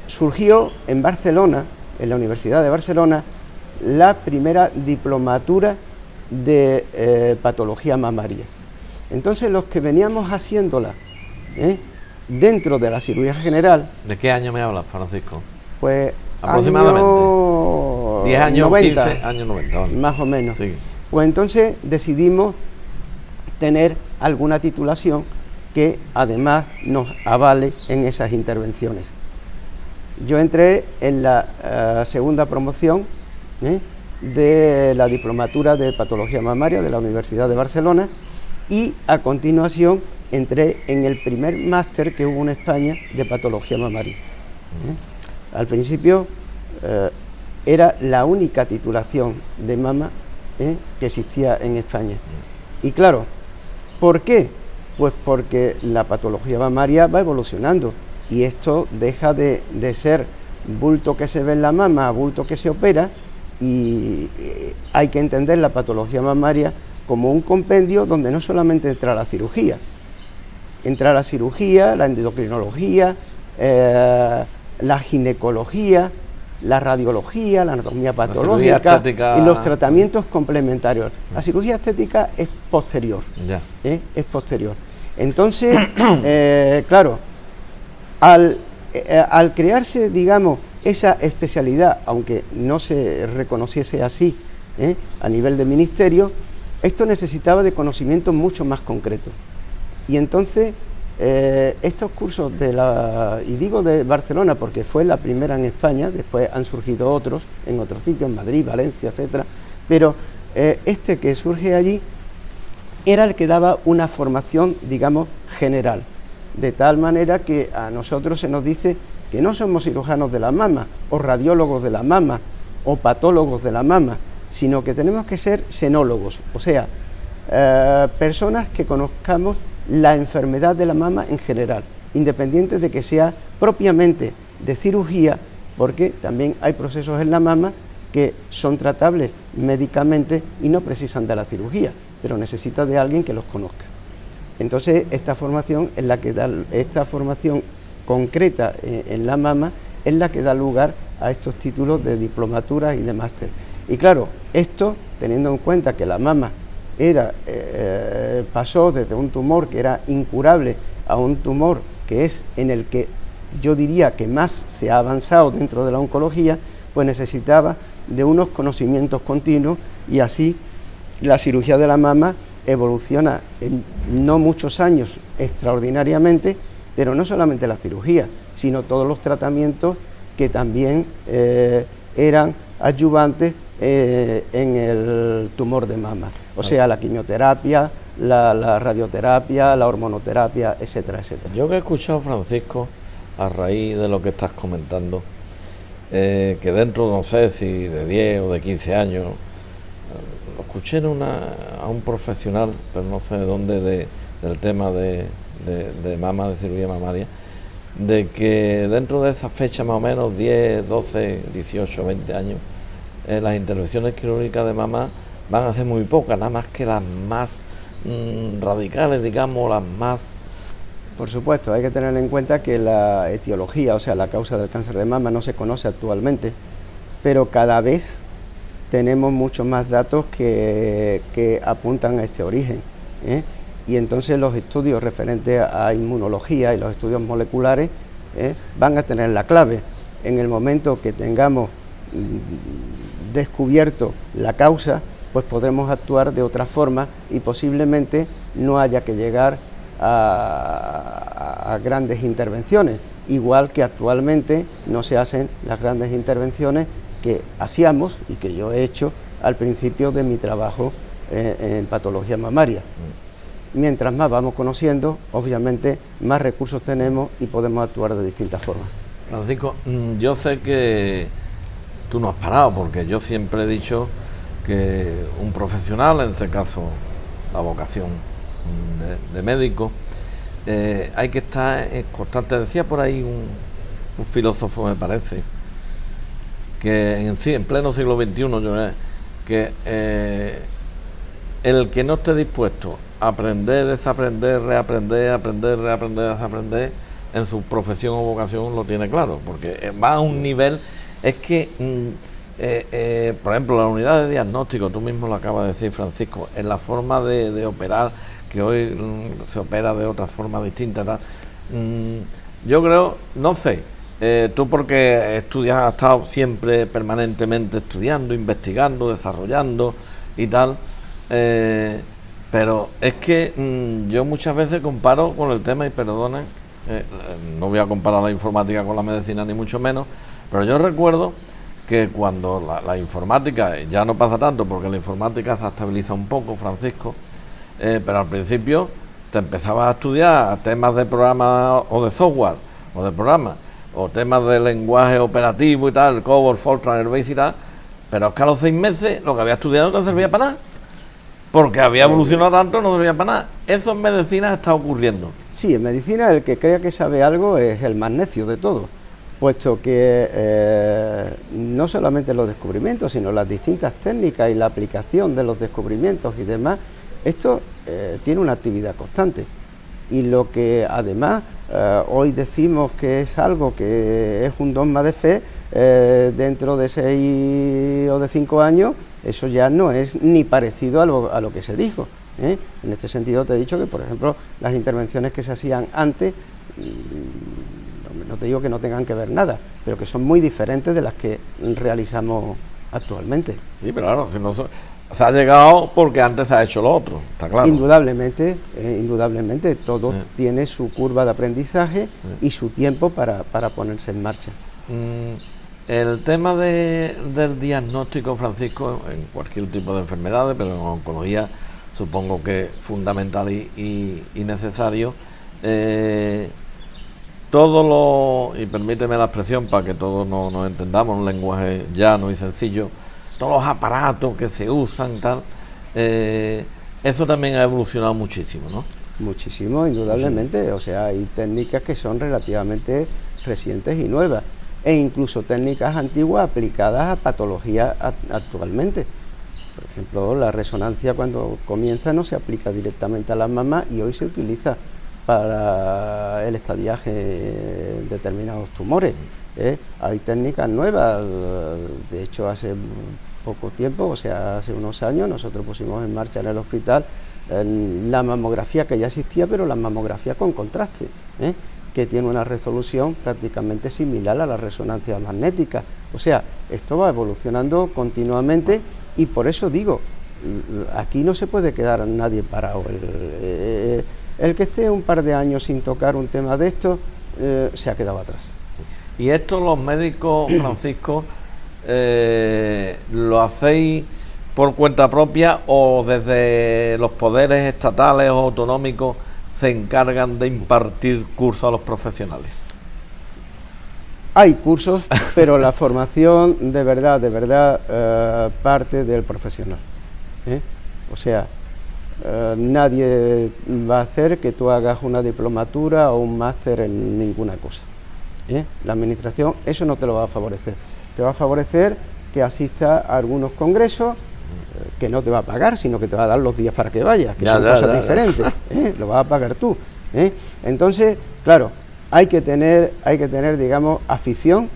surgió en Barcelona, en la Universidad de Barcelona, la primera diplomatura de patología mamaria. Entonces, los que veníamos haciéndola, dentro de la cirugía general. ¿De qué año me hablas, Francisco? Pues aproximadamente 10 años, 90, 15 años 90. Vale. Más o menos. Sí. Pues entonces decidimos tener alguna titulación que además nos avale en esas intervenciones. Yo entré en la segunda promoción de la diplomatura de patología mamaria de la Universidad de Barcelona, y a continuación entré en el primer máster que hubo en España de patología mamaria. Al principio era la única titulación de mama que existía en España. Y claro, ¿por qué? Pues porque la patología mamaria va evolucionando y esto deja de ser bulto que se ve en la mama a bulto que se opera, y hay que entender la patología mamaria como un compendio donde no solamente entra la cirugía, entra la cirugía, la endocrinología, la ginecología, la radiología, la anatomía patológica y los tratamientos complementarios. La cirugía estética es posterior, es posterior. Entonces, claro, al crearse, digamos, esa especialidad, aunque no se reconociese así a nivel de ministerio, esto necesitaba de conocimientos mucho más concretos. Y entonces, estos cursos y digo de Barcelona porque fue la primera en España, después han surgido otros en otros sitios, en Madrid, Valencia, etcétera, pero este que surge allí era el que daba una formación, digamos, general, de tal manera que a nosotros se nos dice que no somos cirujanos de la mama, o radiólogos de la mama, o patólogos de la mama, sino que tenemos que ser senólogos, o sea, personas que conozcamos la enfermedad de la mama en general, independiente de que sea propiamente de cirugía, porque también hay procesos en la mama que son tratables médicamente y no precisan de la cirugía, pero necesita de alguien que los conozca. Entonces, esta formación es la que da, esta formación concreta en la mama es la que da lugar a estos títulos de diplomatura y de máster. Y claro, esto teniendo en cuenta que la mama pasó desde un tumor que era incurable a un tumor que es en el que yo diría que más se ha avanzado dentro de la oncología, pues necesitaba de unos conocimientos continuos, y así la cirugía de la mama evoluciona en no muchos años extraordinariamente, pero no solamente la cirugía, sino todos los tratamientos que también eran adyuvantes en el tumor de mama, o sea, la quimioterapia, la radioterapia, la hormonoterapia, etcétera, etcétera. Yo que he escuchado, Francisco, a raíz de lo que estás comentando, que dentro, no sé si de 10 o de 15 años, lo escuché a un profesional, pero no sé de dónde, del tema de mama, de cirugía mamaria, de que dentro de esa fecha más o menos, 10, 12, 18, 20 años, las intervenciones quirúrgicas de mama van a ser muy pocas, nada más que las más radicales, digamos, las más... Por supuesto, hay que tener en cuenta que la etiología, o sea, la causa del cáncer de mama no se conoce actualmente, pero cada vez tenemos muchos más datos que apuntan a este origen, y entonces los estudios referentes a inmunología y los estudios moleculares van a tener la clave. En el momento que tengamos descubierto la causa, pues podremos actuar de otra forma y posiblemente no haya que llegar a grandes intervenciones, igual que actualmente no se hacen las grandes intervenciones que hacíamos y que yo he hecho al principio de mi trabajo en patología mamaria. Mientras más vamos conociendo, obviamente más recursos tenemos y podemos actuar de distintas formas. Francisco, yo sé que tú no has parado, porque yo siempre he dicho que un profesional, en este caso la vocación de médico, hay que estar constante. Decía por ahí un filósofo, me parece, que en pleno siglo XXI, que el que no esté dispuesto a aprender, desaprender, reaprender, aprender, reaprender, desaprender, en su profesión o vocación lo tiene claro, porque va a un nivel, es que, por ejemplo, la unidad de diagnóstico, tú mismo lo acabas de decir, Francisco, en la forma de operar, que hoy se opera de otra forma distinta, tal. Yo creo, no sé, tú porque estudias, has estado siempre permanentemente estudiando, investigando, desarrollando y tal, pero es que yo muchas veces comparo con el tema, y perdonen, no voy a comparar la informática con la medicina ni mucho menos, pero yo recuerdo que cuando la informática, ya no pasa tanto porque la informática se estabiliza un poco, Francisco, pero al principio te empezabas a estudiar temas de programa o de software o de programa o temas de lenguaje operativo y tal, el COBOL, Fortran, el BASIC y tal, pero es que a los 6 meses lo que había estudiado no te servía para nada, porque había evolucionado tanto, no servía para nada. Eso en medicina está ocurriendo. Sí, en medicina el que crea que sabe algo es el más necio de todo, puesto que no solamente los descubrimientos, sino las distintas técnicas y la aplicación de los descubrimientos y demás, esto tiene una actividad constante. Y lo que además hoy decimos que es algo que es un dogma de fe, dentro de 6 o de 5 años, eso ya no es ni parecido a lo que se dijo. En este sentido te he dicho que, por ejemplo, las intervenciones que se hacían antes, no te digo que no tengan que ver nada, pero que son muy diferentes de las que realizamos actualmente. Sí, pero claro, si no se ha llegado porque antes se ha hecho lo otro, está claro. Indudablemente, todo tiene su curva de aprendizaje y su tiempo para ponerse en marcha. El tema del diagnóstico, Francisco, en cualquier tipo de enfermedades, pero en oncología supongo que es fundamental y necesario. Y permíteme la expresión para que todos nos entendamos, un lenguaje llano y sencillo, todos los aparatos que se usan, tal, eso también ha evolucionado muchísimo, ¿no? Muchísimo, indudablemente. O sea, hay técnicas que son relativamente recientes y nuevas, e incluso técnicas antiguas aplicadas a patologías actualmente. Por ejemplo, la resonancia cuando comienza no se aplica directamente a las mamas y hoy se utiliza para el estadiaje de determinados tumores. Hay técnicas nuevas, de hecho hace poco tiempo, o sea, hace unos años, nosotros pusimos en marcha en el hospital la mamografía que ya existía, pero la mamografía con contraste, que tiene una resolución prácticamente similar a la resonancia magnética. O sea, esto va evolucionando continuamente y por eso digo, aquí no se puede quedar nadie parado. El que esté un par de años sin tocar un tema de esto, se ha quedado atrás. Y esto los médicos, Francisco, ¿lo hacéis por cuenta propia o desde los poderes estatales o autonómicos se encargan de impartir cursos a los profesionales? Hay cursos, pero la formación de verdad, parte del profesional. O sea, nadie va a hacer que tú hagas una diplomatura o un máster en ninguna cosa. La administración eso no te lo va a favorecer. Te va a favorecer que asistas a algunos congresos, que no te va a pagar, sino que te va a dar los días para que vayas, que son cosas diferentes. Lo vas a pagar tú. Entonces, claro, hay que tener, digamos, afición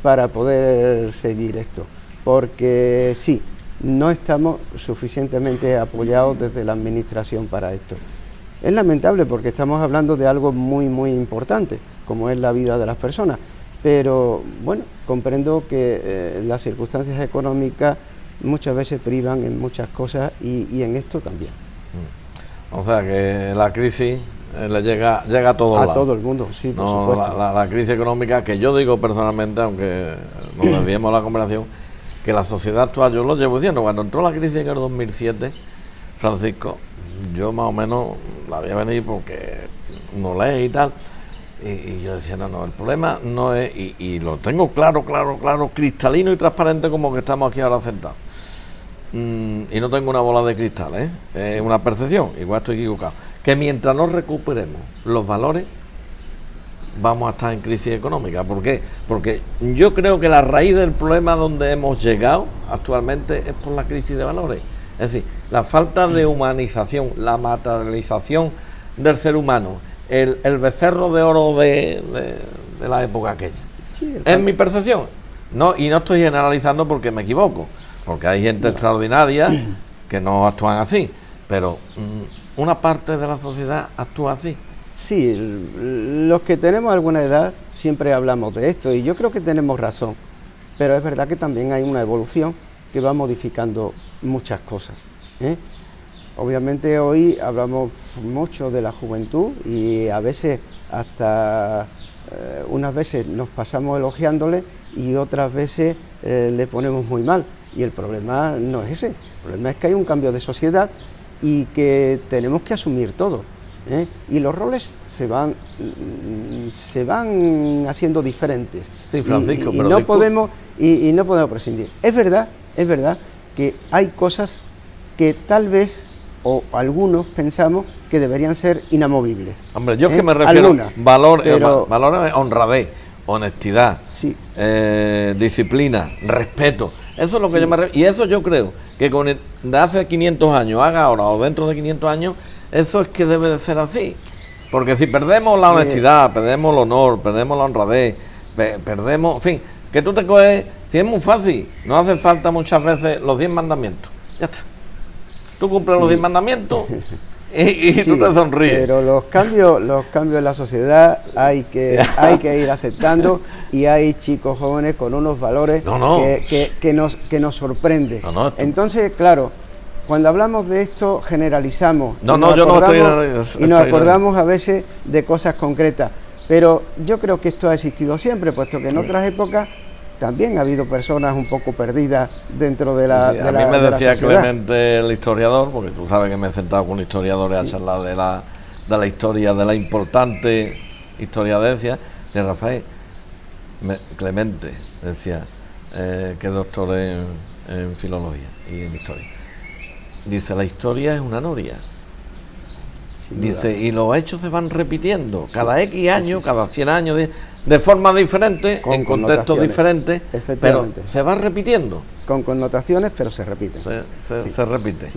para poder seguir esto, porque sí, no estamos suficientemente apoyados desde la administración para esto. Es lamentable porque estamos hablando de algo muy, muy importante, como es la vida de las personas, pero bueno, comprendo que las circunstancias económicas muchas veces privan en muchas cosas y en esto también. O sea que la crisis le llega a todos lados. A todo el mundo, sí, por supuesto. La crisis económica, que yo digo personalmente, aunque nos desviemos la conversación, que la sociedad actual, yo lo llevo diciendo, cuando entró la crisis en el 2007, Francisco, yo más o menos la vi venir porque uno lee y tal, y yo decía, no, el problema no es, y lo tengo claro, cristalino y transparente como que estamos aquí ahora sentados. Y no tengo una bola de cristal, es una percepción, igual estoy equivocado, que mientras no recuperemos los valores, vamos a estar en crisis económica. ¿Por qué? Porque yo creo que la raíz del problema donde hemos llegado actualmente es por la crisis de valores. Es decir, la falta de humanización, la materialización del ser humano, el becerro de oro de la época aquella. Sí, es mi percepción. Y no estoy generalizando porque me equivoco, porque hay gente extraordinaria que no actúan así, pero una parte de la sociedad actúa así. Sí, los que tenemos alguna edad siempre hablamos de esto y yo creo que tenemos razón, pero es verdad que también hay una evolución que va modificando muchas cosas. Obviamente hoy hablamos mucho de la juventud y a veces hasta unas veces nos pasamos elogiándole y otras veces le ponemos muy mal. Y el problema no es ese, el problema es que hay un cambio de sociedad y que tenemos que asumir todo, ¿eh? Y los roles se van haciendo diferentes. Sí, Francisco, y pero no podemos prescindir. Es verdad que hay cosas que tal vez o algunos pensamos que deberían ser inamovibles. Hombre, yo es que me refiero Algunas, valores, honradez, honestidad, sí, disciplina, respeto. Eso es lo que sí. yo me refiero. Y eso yo creo que de hace 500 años, haga ahora o dentro de 500 años, eso es que debe de ser así. Porque si perdemos la honestidad, perdemos el honor, perdemos la honradez, perdemos, en fin, que tú te coges, si es muy fácil, no hace falta muchas veces los 10 mandamientos. Ya está. Tú cumples los 10 mandamientos y tú te sonríes. Pero los cambios en la sociedad hay que ir aceptando, y hay chicos jóvenes con unos valores que nos sorprende. Entonces, claro, cuando hablamos de esto generalizamos. Y nos acordamos a veces de cosas concretas. Pero yo creo que esto ha existido siempre, puesto que en otras épocas también ha habido personas un poco perdidas dentro de la sociedad. A mí me decía Clemente, el historiador, porque tú sabes que me he sentado con historiadores a charlar de la historia, de la importante historiadencia de Rafael. Clemente decía, que es doctor en filología y en historia. Dice, la historia es una noria. Dice, y los hechos se van repitiendo cada X años, cada 100 años, de forma diferente, en contextos diferentes, pero se va repitiendo. Con connotaciones, pero se repite. Se repite.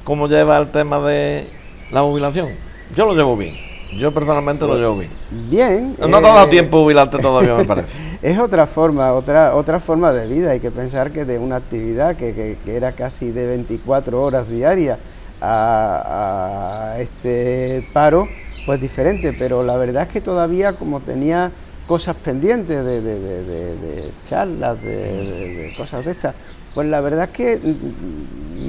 ¿Cómo lleva el tema de la jubilación? Yo lo llevo bien. Yo personalmente lo llevo bien. Bien. No te ha dado tiempo de jubilarte todavía, me parece. Es otra forma de vida. Hay que pensar que de una actividad que era casi de 24 horas diarias a este paro, pues diferente. Pero la verdad es que todavía, como tenía cosas pendientes de charlas, de cosas de estas, pues la verdad es que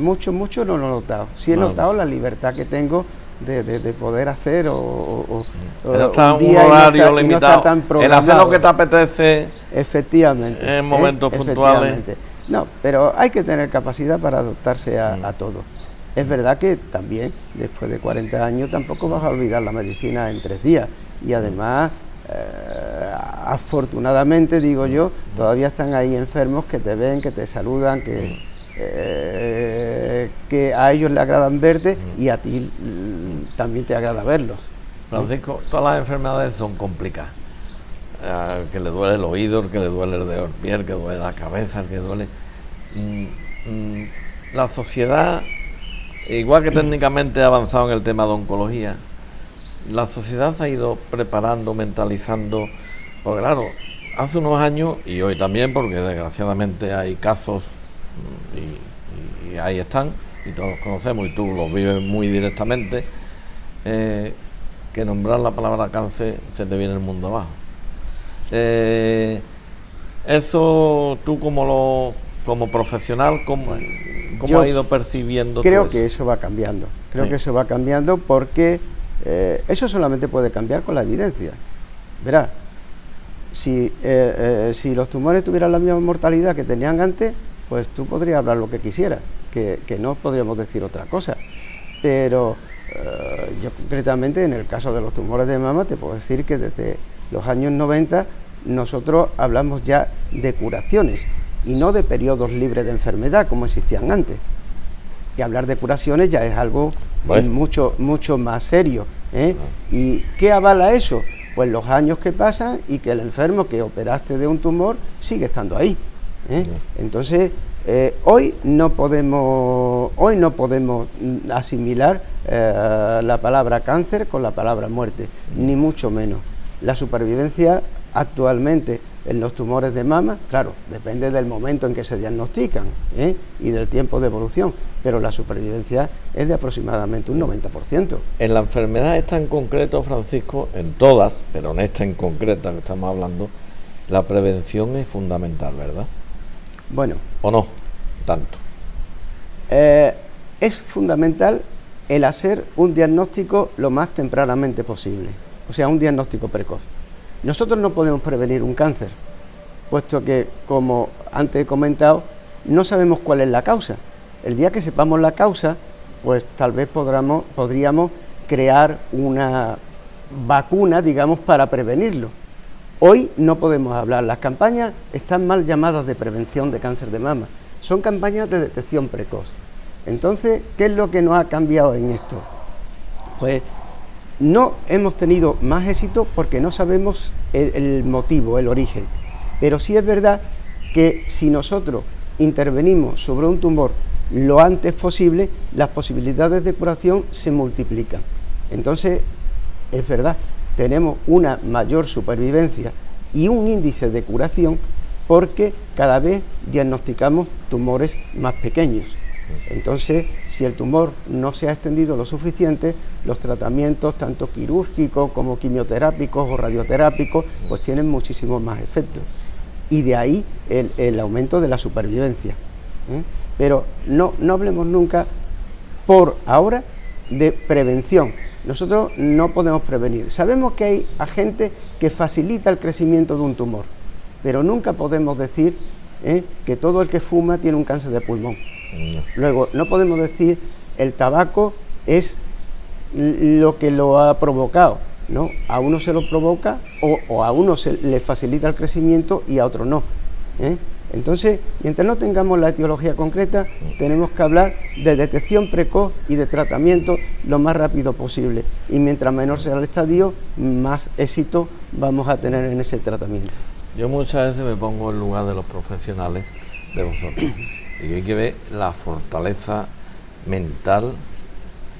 mucho no lo he notado. Sí he notado la libertad que tengo de poder hacer pero está un horario limitado, el hacer lo que te apetece, efectivamente, en momentos puntuales. No, pero hay que tener capacidad para adaptarse a todo. Es verdad que también después de 40 años tampoco vas a olvidar la medicina en 3 días, y además afortunadamente, digo yo, todavía están ahí enfermos que te ven, que te saludan, que a ellos les agradan verte y a ti también te agrada verlos. Francisco, todas las enfermedades son complicadas. Que le duele el oído, que le duele el dedo del pie, que duele la cabeza, que duele. La sociedad, igual que técnicamente ha avanzado en el tema de oncología, la sociedad se ha ido preparando, mentalizando, porque claro, hace unos años, y hoy también, porque desgraciadamente hay casos, y ahí están, y todos los conocemos, y tú los vives muy directamente, que nombrar la palabra cáncer se te viene el mundo abajo. Eso tú como profesional, ¿cómo has ido percibiendo? Creo que eso va cambiando, que eso va cambiando porque eso solamente puede cambiar con la evidencia. Verás, si los tumores tuvieran la misma mortalidad que tenían antes, pues tú podrías hablar lo que quisieras, que no podríamos decir otra cosa. Pero yo concretamente, en el caso de los tumores de mama, te puedo decir que desde los años 90 nosotros hablamos ya de curaciones y no de periodos libres de enfermedad como existían antes. Y hablar de curaciones ya es algo mucho más serio, ¿eh? ¿Y qué avala eso? Pues los años que pasan y que el enfermo que operaste de un tumor sigue estando ahí, ¿eh? Entonces, hoy no podemos asimilar la palabra cáncer con la palabra muerte, ni mucho menos. La supervivencia actualmente en los tumores de mama, claro, depende del momento en que se diagnostican, ¿eh? Y del tiempo de evolución, pero la supervivencia es de aproximadamente un 90%. En la enfermedad esta en concreto, Francisco, en todas, pero en esta en concreta que estamos hablando, la prevención es fundamental, ¿verdad? Bueno. ¿O no? Tanto. Es fundamental el hacer un diagnóstico lo más tempranamente posible, o sea, un diagnóstico precoz. Nosotros no podemos prevenir un cáncer, puesto que, como antes he comentado, no sabemos cuál es la causa. El día que sepamos la causa, pues tal vez podríamos crear una vacuna, digamos, para prevenirlo. Hoy no podemos hablar, las campañas están mal llamadas de prevención de cáncer de mama, son campañas de detección precoz. Entonces, ¿qué es lo que nos ha cambiado en esto? Pues no hemos tenido más éxito porque no sabemos el motivo, el origen, pero sí es verdad que si nosotros intervenimos sobre un tumor lo antes posible, las posibilidades de curación se multiplican. Entonces, es verdad, tenemos una mayor supervivencia y un índice de curación porque cada vez diagnosticamos tumores más pequeños. Entonces, si el tumor no se ha extendido lo suficiente, los tratamientos tanto quirúrgicos como quimioterápicos o radioterápicos pues tienen muchísimos más efectos. Y de ahí el aumento de la supervivencia. Pero no hablemos nunca, por ahora, de prevención. Nosotros no podemos prevenir. Sabemos que hay agentes que facilitan el crecimiento de un tumor, pero nunca podemos decir que todo el que fuma tiene un cáncer de pulmón. Luego, no podemos decir el tabaco es lo que lo ha provocado, ¿no? A uno se lo provoca o a uno se le facilita el crecimiento y a otro no. Entonces, mientras no tengamos la etiología concreta, tenemos que hablar de detección precoz y de tratamiento lo más rápido posible. Y mientras menor sea el estadio, más éxito vamos a tener en ese tratamiento. Yo muchas veces me pongo en lugar de los profesionales de vosotros. Y hay que ver la fortaleza mental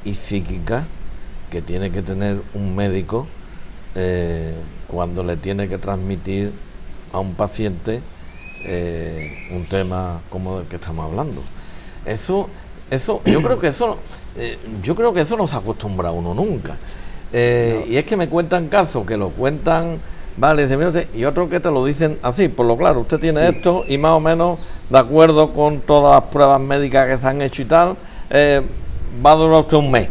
y psíquica que tiene que tener un médico cuando le tiene que transmitir a un paciente un tema como del que estamos hablando. Eso yo creo que eso no se acostumbra uno nunca. No. Y es que me cuentan casos que lo cuentan, vale, y otros que te lo dicen así, por lo claro, usted tiene esto y más o menos de acuerdo con todas las pruebas médicas que se han hecho y tal, va a durar usted un mes.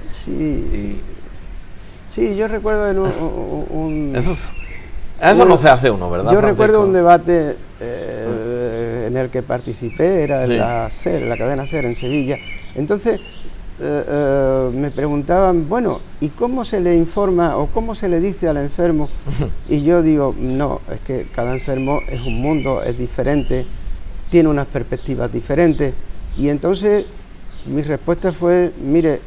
Sí, yo recuerdo en eso no se hace uno, ¿verdad? Yo recuerdo un debate en el que participé, era en la SER, la cadena SER en Sevilla. Entonces me preguntaban, bueno, ¿y cómo se le informa o cómo se le dice al enfermo? Y yo digo, no, es que cada enfermo es un mundo, es diferente, tiene unas perspectivas diferentes. Y entonces mi respuesta fue, mire,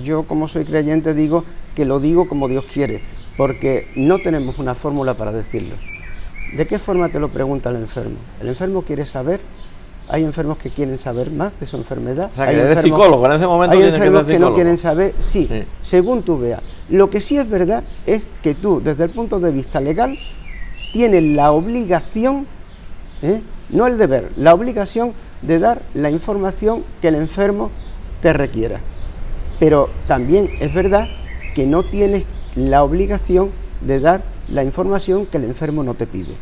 yo como soy creyente digo que lo digo como Dios quiere, porque no tenemos una fórmula para decirlo. ¿De qué forma te lo pregunta el enfermo? El enfermo quiere saber. Hay enfermos que quieren saber más de su enfermedad. O sea, que eres psicólogo, en ese momento hay enfermos que no quieren saber, sí, según tú veas. Lo que sí es verdad es que tú, desde el punto de vista legal, tienes la obligación, no el deber, la obligación de dar la información que el enfermo te requiera. Pero también es verdad que no tienes la obligación de dar la información que el enfermo no te pide.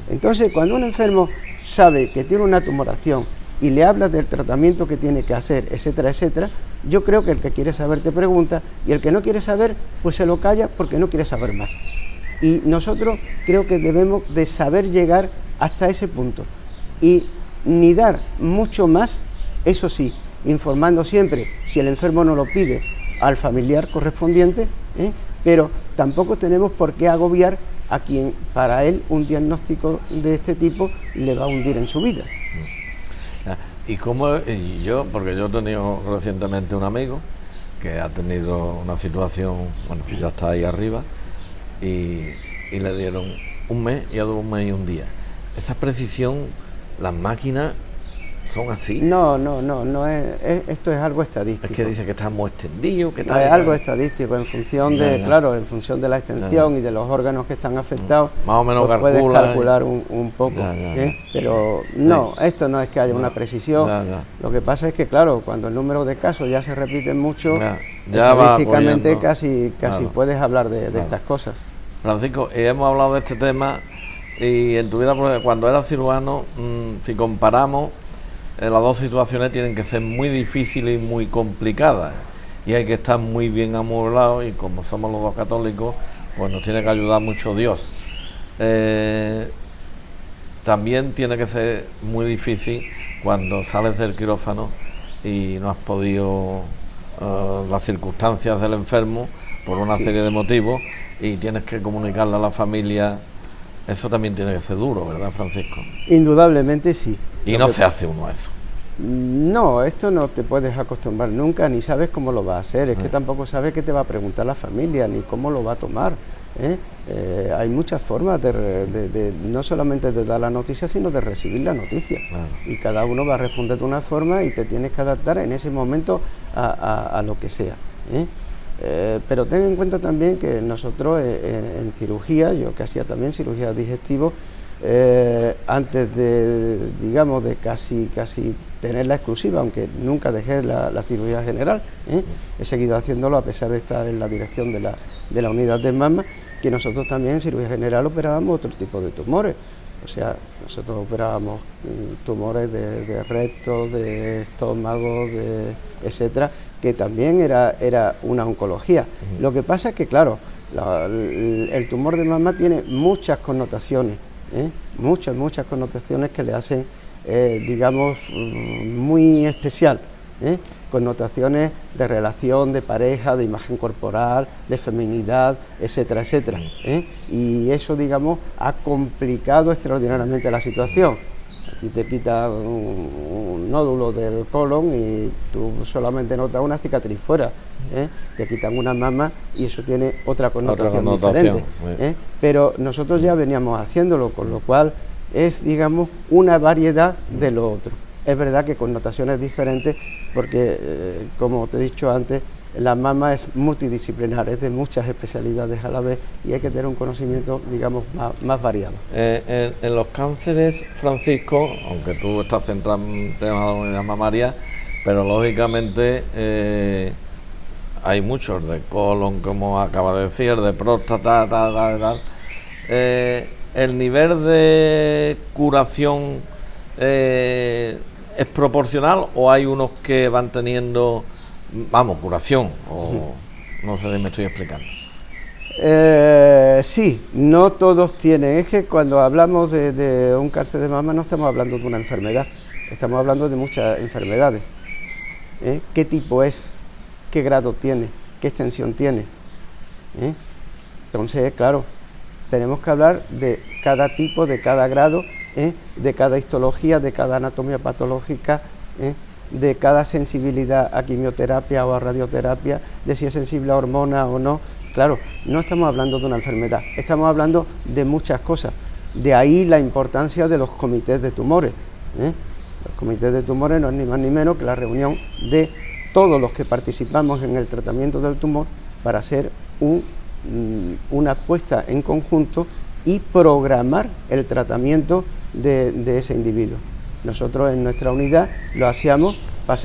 Entonces, cuando un enfermo sabe que tiene una tumoración y le hablas del tratamiento que tiene que hacer, etcétera, etcétera, yo creo que el que quiere saber te pregunta y el que no quiere saber, pues se lo calla porque no quiere saber más. Y nosotros creo que debemos de saber llegar hasta ese punto y ni dar mucho más, eso sí, informando siempre, si el enfermo no lo pide, al familiar correspondiente, pero tampoco tenemos por qué agobiar a quien para él un diagnóstico de este tipo le va a hundir en su vida. Y yo, porque yo he tenido recientemente un amigo que ha tenido una situación, bueno, ya está ahí arriba, y le dieron un mes, y ha dado un mes y un día. Esa precisión, las máquinas son así. No, esto es algo estadístico. Es que dice que está muy extendido, que es algo estadístico en función de, claro, en función de la extensión y de los órganos que están afectados. Más o menos pues puedes calcular un poco, pero no, esto no es que haya una precisión. Lo que pasa es que, claro, cuando el número de casos ya se repiten mucho, estadísticamente casi puedes hablar de estas cosas. Francisco, hemos hablado de este tema y en tu vida, cuando eras cirujano, si comparamos las dos situaciones tienen que ser muy difíciles y muy complicadas, y hay que estar muy bien amueblados, y como somos los dos católicos, pues nos tiene que ayudar mucho Dios. También tiene que ser muy difícil cuando sales del quirófano y no has podido, las circunstancias del enfermo, por una serie de motivos, y tienes que comunicarle a la familia. Eso también tiene que ser duro, ¿verdad, Francisco? Indudablemente sí. Y no se hace uno eso. No, esto no te puedes acostumbrar nunca, ni sabes cómo lo va a hacer, es que tampoco sabes qué te va a preguntar la familia, ni cómo lo va a tomar. Hay muchas formas de no solamente de dar la noticia, sino de recibir la noticia. Claro. Y cada uno va a responder de una forma y te tienes que adaptar en ese momento a lo que sea. Pero ten en cuenta también que nosotros en cirugía, yo que hacía también cirugía digestiva, antes de casi tener la exclusiva, aunque nunca dejé la cirugía general, he seguido haciéndolo a pesar de estar en la dirección de la unidad de mama, que nosotros también en cirugía general operábamos otro tipo de tumores. O sea, nosotros operábamos tumores de recto, de estómago, etcétera, que también era una oncología. Lo que pasa es que, claro, el tumor de mama tiene muchas connotaciones, muchas connotaciones que le hacen, digamos, muy especial, connotaciones de relación, de pareja, de imagen corporal, de feminidad, etcétera, etcétera. Y eso, digamos, ha complicado extraordinariamente la situación. Aquí te quitan un nódulo del colon y tú solamente notas una cicatriz fuera. Te quitan una mama y eso tiene otra connotación diferente. Pero nosotros ya veníamos haciéndolo, con lo cual es, digamos, una variedad de lo otro. Es verdad que connotaciones diferentes porque, como te he dicho antes, la mama es multidisciplinar, es de muchas especialidades a la vez y hay que tener un conocimiento, digamos, más variado. En los cánceres, Francisco, aunque tú estás centrado en temas de la unidad mamaria, pero lógicamente hay muchos, de colon, como acaba de decir, de próstata, tal. El nivel de curación es proporcional, o hay unos que van teniendo, curación, o no sé si me estoy explicando. Sí, no todos tienen. Es que cuando hablamos de un cáncer de mama no estamos hablando de una enfermedad, estamos hablando de muchas enfermedades. ¿Qué tipo es? ¿Qué grado tiene? ¿Qué extensión tiene? Entonces, claro, tenemos que hablar de cada tipo, de cada grado, de cada histología, de cada anatomía patológica, de cada sensibilidad a quimioterapia o a radioterapia, de si es sensible a hormonas o no. Claro, no estamos hablando de una enfermedad, estamos hablando de muchas cosas. De ahí la importancia de los comités de tumores. Los comités de tumores no es ni más ni menos que la reunión de todos los que participamos en el tratamiento del tumor para hacer una puesta en conjunto y programar el tratamiento de ese individuo. Nosotros en nuestra unidad lo hacíamos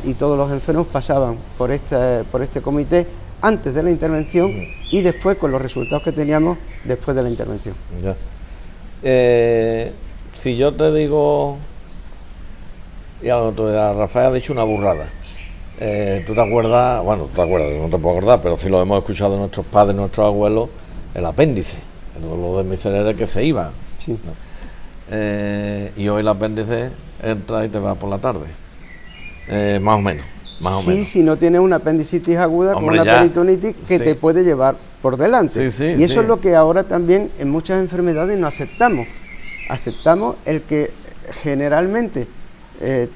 y todos los enfermos pasaban por este comité antes de la intervención y después con los resultados que teníamos después de la intervención. Ya. Si yo te digo, Rafael ha dicho una burrada, ¿tú te acuerdas? Bueno, no te puedo acordar, pero sí lo hemos escuchado de nuestros padres, nuestros abuelos, el apéndice, el dolor de miserere que se iba. Sí. Y hoy el apéndice entra y te va por la tarde, más o menos. Sí, si no tienes una apendicitis aguda, con una peritonitis que te puede llevar por delante. Y eso es lo que ahora también en muchas enfermedades no aceptamos. Aceptamos el que generalmente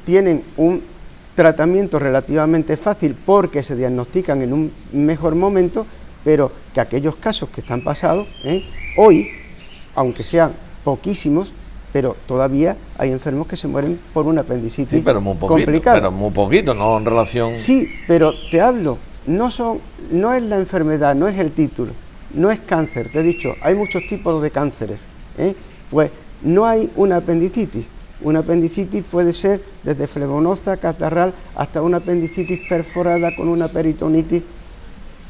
tienen un tratamiento relativamente fácil porque se diagnostican en un mejor momento, pero que aquellos casos que están pasados, hoy, aunque sean poquísimos, pero todavía hay enfermos que se mueren por una apendicitis complicada. Pero muy poquito, ¿no? En relación... Sí, pero te hablo, no es la enfermedad, no es el título, no es cáncer. Te he dicho, hay muchos tipos de cánceres, pues no hay una apendicitis. Una apendicitis puede ser desde flebonosa, catarral, hasta una apendicitis perforada con una peritonitis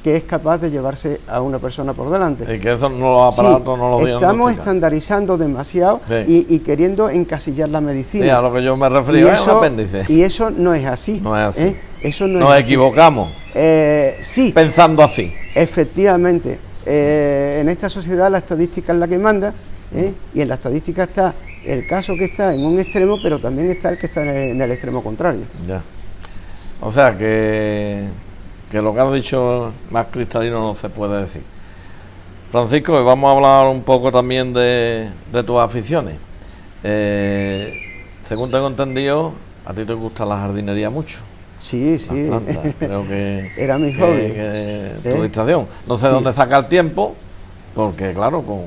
que es capaz de llevarse a una persona por delante. Y que eso no los aparatos no lo estamos diagnostican. estandarizando demasiado y queriendo encasillar la medicina. Sí, a lo que yo me refería es un apéndice. Y eso no es así. No es así. Eso no Nos es así. equivocamos. Sí. Pensando así. Efectivamente. En esta sociedad la estadística es la que manda, y en la estadística está el caso que está en un extremo, pero también está el que está en el extremo contrario. Ya. O sea que lo que has dicho más cristalino no se puede decir. Francisco, hoy vamos a hablar un poco también de tus aficiones. Según tengo entendido, a ti te gusta la jardinería mucho. Sí, sí. Creo que era mi hobby. Tu distracción. No sé dónde saca el tiempo, porque claro, con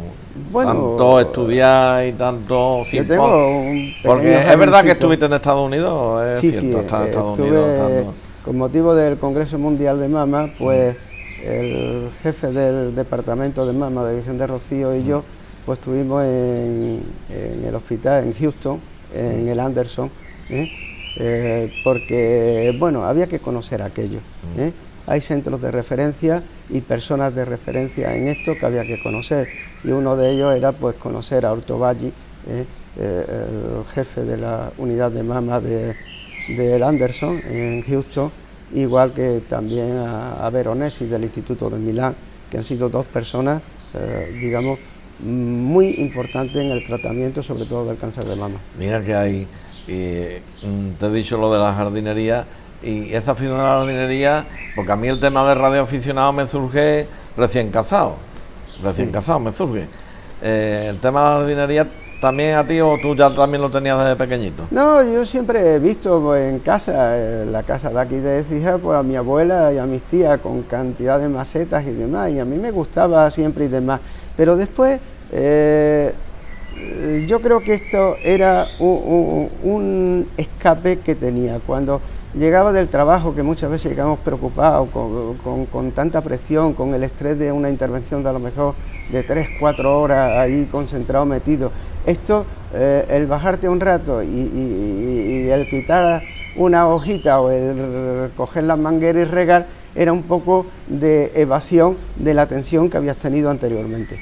tanto estudiar y tanto yo tengo un porque es verdad que estuviste en Estados Unidos, es cierto, sí, estás en Estados Unidos. Con motivo del Congreso Mundial de Mama, pues el jefe del departamento de mama de Virgen de Rocío y yo, pues estuvimos en el hospital en Houston, en el Anderson, porque, bueno, había que conocer aquello. Hay centros de referencia y personas de referencia en esto que había que conocer, y uno de ellos era pues conocer a Ortovalli, el jefe de la unidad de mama del Anderson en Houston, igual que también a Veronesi del Instituto de Milán, que han sido dos personas, digamos, muy importantes en el tratamiento, sobre todo del cáncer de mama. Mira que hay, te he dicho lo de la jardinería, y esa afición a la jardinería, porque a mí el tema de radioaficionado me surge recién casado me surge. El tema de la jardinería también a ti, o tú ya también lo tenías desde pequeñito. No, yo siempre he visto pues, en casa, la casa de aquí de Écija, pues a mi abuela y a mis tías con cantidad de macetas y demás, y a mí me gustaba siempre y demás, pero después yo creo que esto era un escape que tenía cuando llegaba del trabajo, que muchas veces llegamos preocupados con tanta presión, con el estrés de una intervención de a lo mejor de 3-4 horas ahí concentrado, metido. Esto, el bajarte un rato y el quitar una hojita o el coger las mangueras y regar, era un poco de evasión de la tensión que habías tenido anteriormente.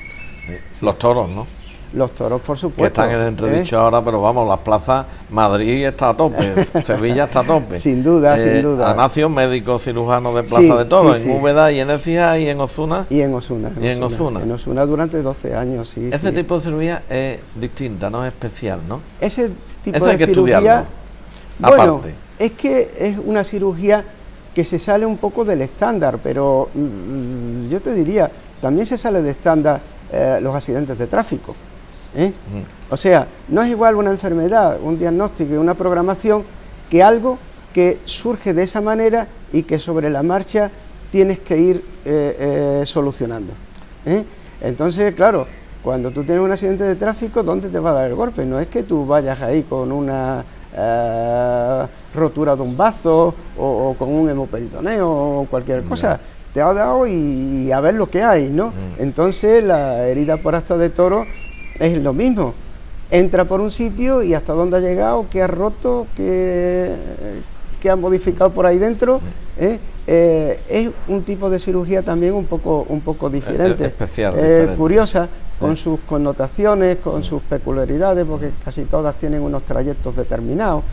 Los toros, ¿no? Los toros, por supuesto. Que están en el entredicho ahora, pero vamos, las plazas, Madrid está a tope, Sevilla está a tope. Sin duda, sin duda. Anacio, médico cirujano de Plaza de Toros, en Úbeda y en Écija y en Osuna. Y en Osuna. En Osuna durante 12 años, sí. Ese tipo de cirugía es distinta, no es especial, ¿no? Ese tipo de cirugía, bueno, aparte. Es que es una cirugía que se sale un poco del estándar, pero yo te diría, también se sale de estándar los accidentes de tráfico. O sea, no es igual una enfermedad, un diagnóstico y una programación que algo que surge de esa manera y que sobre la marcha tienes que ir solucionando. Entonces, claro, cuando tú tienes un accidente de tráfico, ¿dónde te va a dar el golpe? No es que tú vayas ahí con una rotura de un bazo o con un hemoperitoneo o cualquier cosa. Te ha dado y a ver lo que hay, ¿no? Entonces, la herida por asta de toro es lo mismo, entra por un sitio y hasta dónde ha llegado, qué ha roto, qué ha modificado por ahí dentro, es un tipo de cirugía también un poco diferente, especial, diferente. Curiosa, con sus connotaciones, con sus peculiaridades, porque casi todas tienen unos trayectos determinados.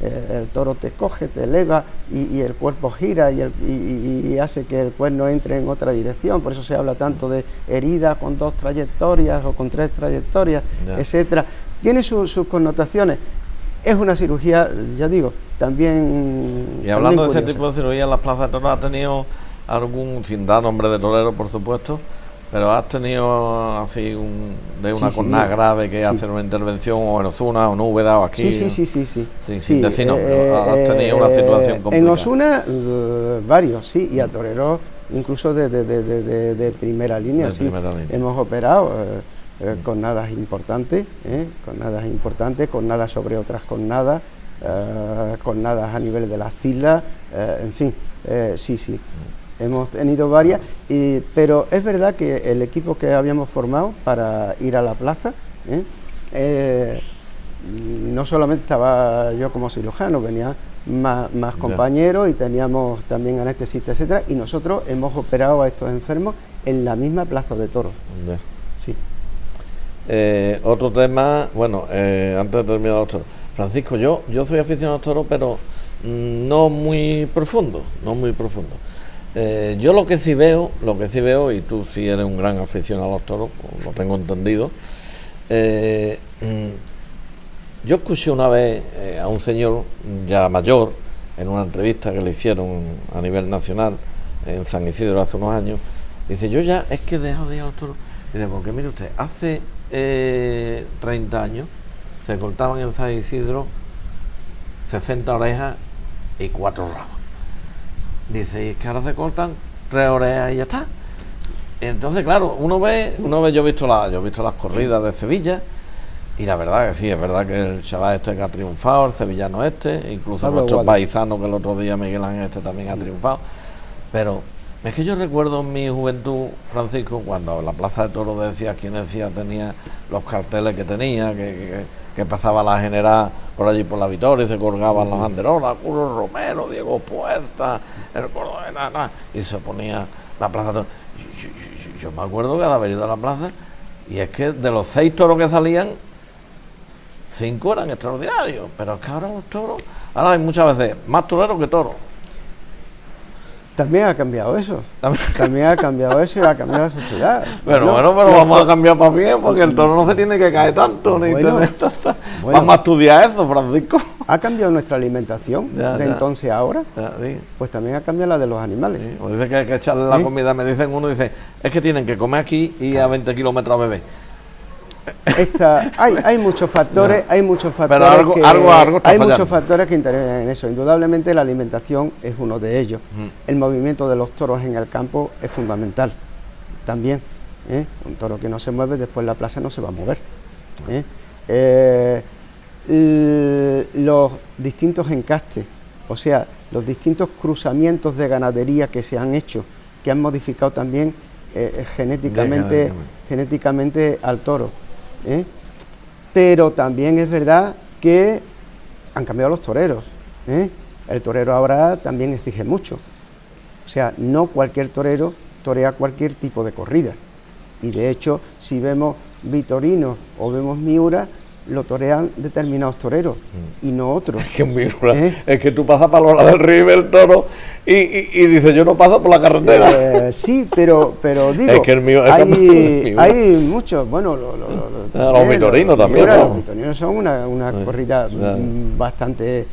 El toro te coge, te eleva y el cuerpo gira y hace que el cuerno entre en otra dirección, por eso se habla tanto de herida con 2 trayectorias o con 3 trayectorias, etcétera. Tiene sus connotaciones, es una cirugía, ya digo, también. Y hablando también de ese tipo de cirugía, en las plazas de toros, ¿ha tenido algún, sin dar nombre de torero por supuesto, pero has tenido así una cornada grave que hacer una intervención o en Osuna o en Úbeda o aquí? Sí. Sin decir nombre, has tenido una situación complicada. En Osuna, varios, sí, y a toreros incluso de primera línea, hemos operado con nadas importantes, con nadas sobre otras cornadas, con nadas a nivel de las cilas, en fin, sí. Hemos tenido varias, pero es verdad que el equipo que habíamos formado para ir a la plaza, no solamente estaba yo como cirujano, venía más compañeros y teníamos también anestesistas, etcétera, y nosotros hemos operado a estos enfermos en la misma plaza de toros. Ya. Sí. Otro tema, bueno, antes de terminar los toros, Francisco, yo soy aficionado a los toros, pero no muy profundo, yo lo que sí veo, y tú sí eres un gran aficionado a los toros, pues lo tengo entendido. Yo escuché una vez a un señor ya mayor, en una entrevista que le hicieron a nivel nacional en San Isidro hace unos años, dice, yo ya es que he dejado de ir a los toros. Dice, porque mire usted, hace 30 años se cortaban en San Isidro 60 orejas y 4 rabos. Dice, y es que ahora se cortan 3 orejas y ya está. Entonces, claro, uno ve, yo he visto las corridas de Sevilla, y la verdad que sí, es verdad que el chaval este que ha triunfado, el sevillano este, incluso nuestro paisano que el otro día Miguel Ángel este también ha triunfado, pero es que yo recuerdo en mi juventud, Francisco, cuando en la plaza de toros decía tenía los carteles que tenía, que pasaba la general por allí por la Victoria y se colgaban las banderolas, Curro Romero, Diego Puerta, el Córdoba, y se ponía la plaza de toros. Yo me acuerdo que haber ido a la plaza, y es que de los 6 toros que salían, 5 eran extraordinarios, pero es que ahora los toros, ahora hay muchas veces más toreros que toros. También ha cambiado eso. También ha cambiado eso y ha cambiado la sociedad. Pero vamos a cambiar para bien, porque el toro no se tiene que caer tanto, ni tener tanta. Vamos a estudiar eso, Francisco. Ha cambiado nuestra alimentación entonces a ahora. Sí. Pues también ha cambiado la de los animales. Sí. Pues dice que hay que echarle la comida, me dicen uno, dice, es que tienen que comer aquí y a 20 kilómetros a beber. Hay muchos factores, hay muchos factores que intervienen en eso. Indudablemente la alimentación es uno de ellos. El movimiento de los toros en el campo es fundamental también. Un toro que no se mueve, después la plaza no se va a mover. Los distintos encastes, o sea, los distintos cruzamientos de ganadería que se han hecho, que han modificado también genéticamente al toro. Pero también es verdad que han cambiado los toreros. El torero ahora también exige mucho. O sea, no cualquier torero torea cualquier tipo de corrida. Y de hecho, si vemos Vitorino o vemos Miura, lo torean determinados toreros y no otros. Es que Miura, es que tú pasas para la hora del río el toro y dices, yo no paso por la carretera. Sí, pero digo, es que el mío, hay muchos, bueno, los vitorinos también. Los vitorinos son una corrida bastante,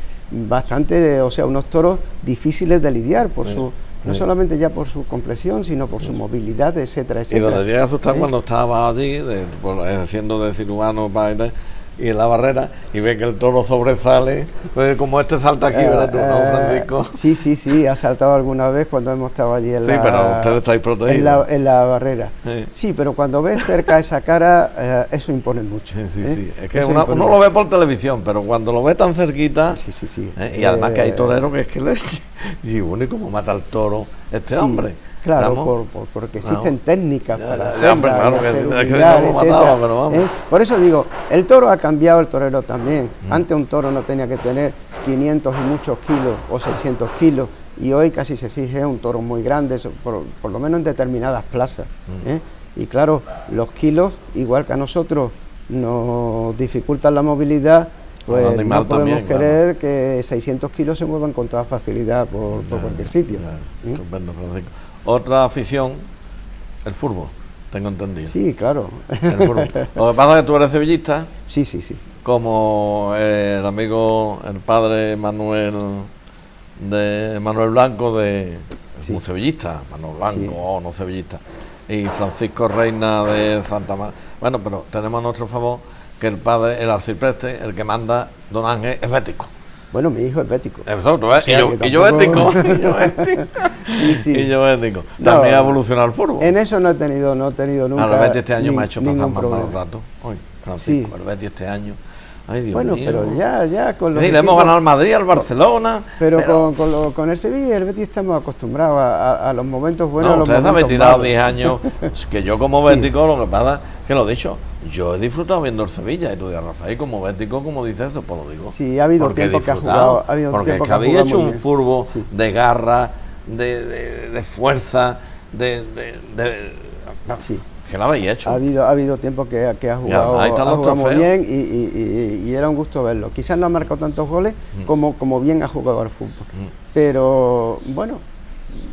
o sea, unos toros difíciles de lidiar por su... No solamente ya por su complexión, sino por su movilidad, etcétera, etcétera. Y donde llega a asustar cuando estaba allí, siendo de cirujano y en la barrera, y ve que el toro sobresale, pues como este salta aquí, ¿verdad tú, no, Francisco? Sí, ha saltado alguna vez cuando hemos estado allí pero ustedes estáis protegidos. En la barrera. Sí, pero cuando ves cerca esa cara, eso impone mucho. Sí. Es que uno lo ve por televisión, pero cuando lo ve tan cerquita... Sí. Y además que hay toreros que es que les... Y bueno, ¿y cómo mata al toro este hombre? Claro, porque existen técnicas para hacerlo, Por eso digo, el toro ha cambiado, el torero también. Antes un toro no tenía que tener 500 y muchos kilos o 600 kilos, y hoy casi se exige un toro muy grande, por lo menos en determinadas plazas. Y claro, los kilos, igual que a nosotros nos dificultan la movilidad, pues no podemos querer que 600 kilos se muevan con toda facilidad por cualquier sitio. Estupendo, Francisco. Otra afición, el fútbol, tengo entendido. Sí, claro. El fútbol. Lo que pasa es que tú eres sevillista. Sí. Como el amigo, el padre Manuel Blanco, un sevillista, Manuel Blanco, no sevillista, y Francisco Reina de Santa María. Bueno, pero tenemos a nuestro favor que el padre, el arcipreste, el que manda, don Ángel, es bético. Bueno, mi hijo es bético. Exacto, ¿ves? Y yo ético. Sí. Y yo ético. También ha evolucionado el fútbol. En eso no he tenido nunca. El Betis este año me ha hecho pasar más malos ratos. Francisco, el Betis este año Ay, Dios bueno, mío. pero ya con los Sí, le hemos ganado al Madrid, al Barcelona. Pero con el Sevilla y el Betis estamos acostumbrados a los momentos buenos, No, a los ustedes momentos habéis tirado malos. 10 años. Es que yo como Sí. bético, lo que pasa que lo he dicho, yo he disfrutado viendo el Sevilla, y tú dirás, Rafael, como bético, como dices eso, pues lo digo. Sí, ha habido Porque he tiempo que ha disfrutado, jugado, ha habido porque tiempo es que que ha había jugado hecho muy un bien. furbo Sí. de garra, de fuerza, Sí. que lo habéis hecho. Ha habido tiempo que ha jugado, ahí están ha los jugado muy trofeos. bien y era un gusto verlo. Quizás no ha marcado tantos goles como bien ha jugado al fútbol. Pero bueno,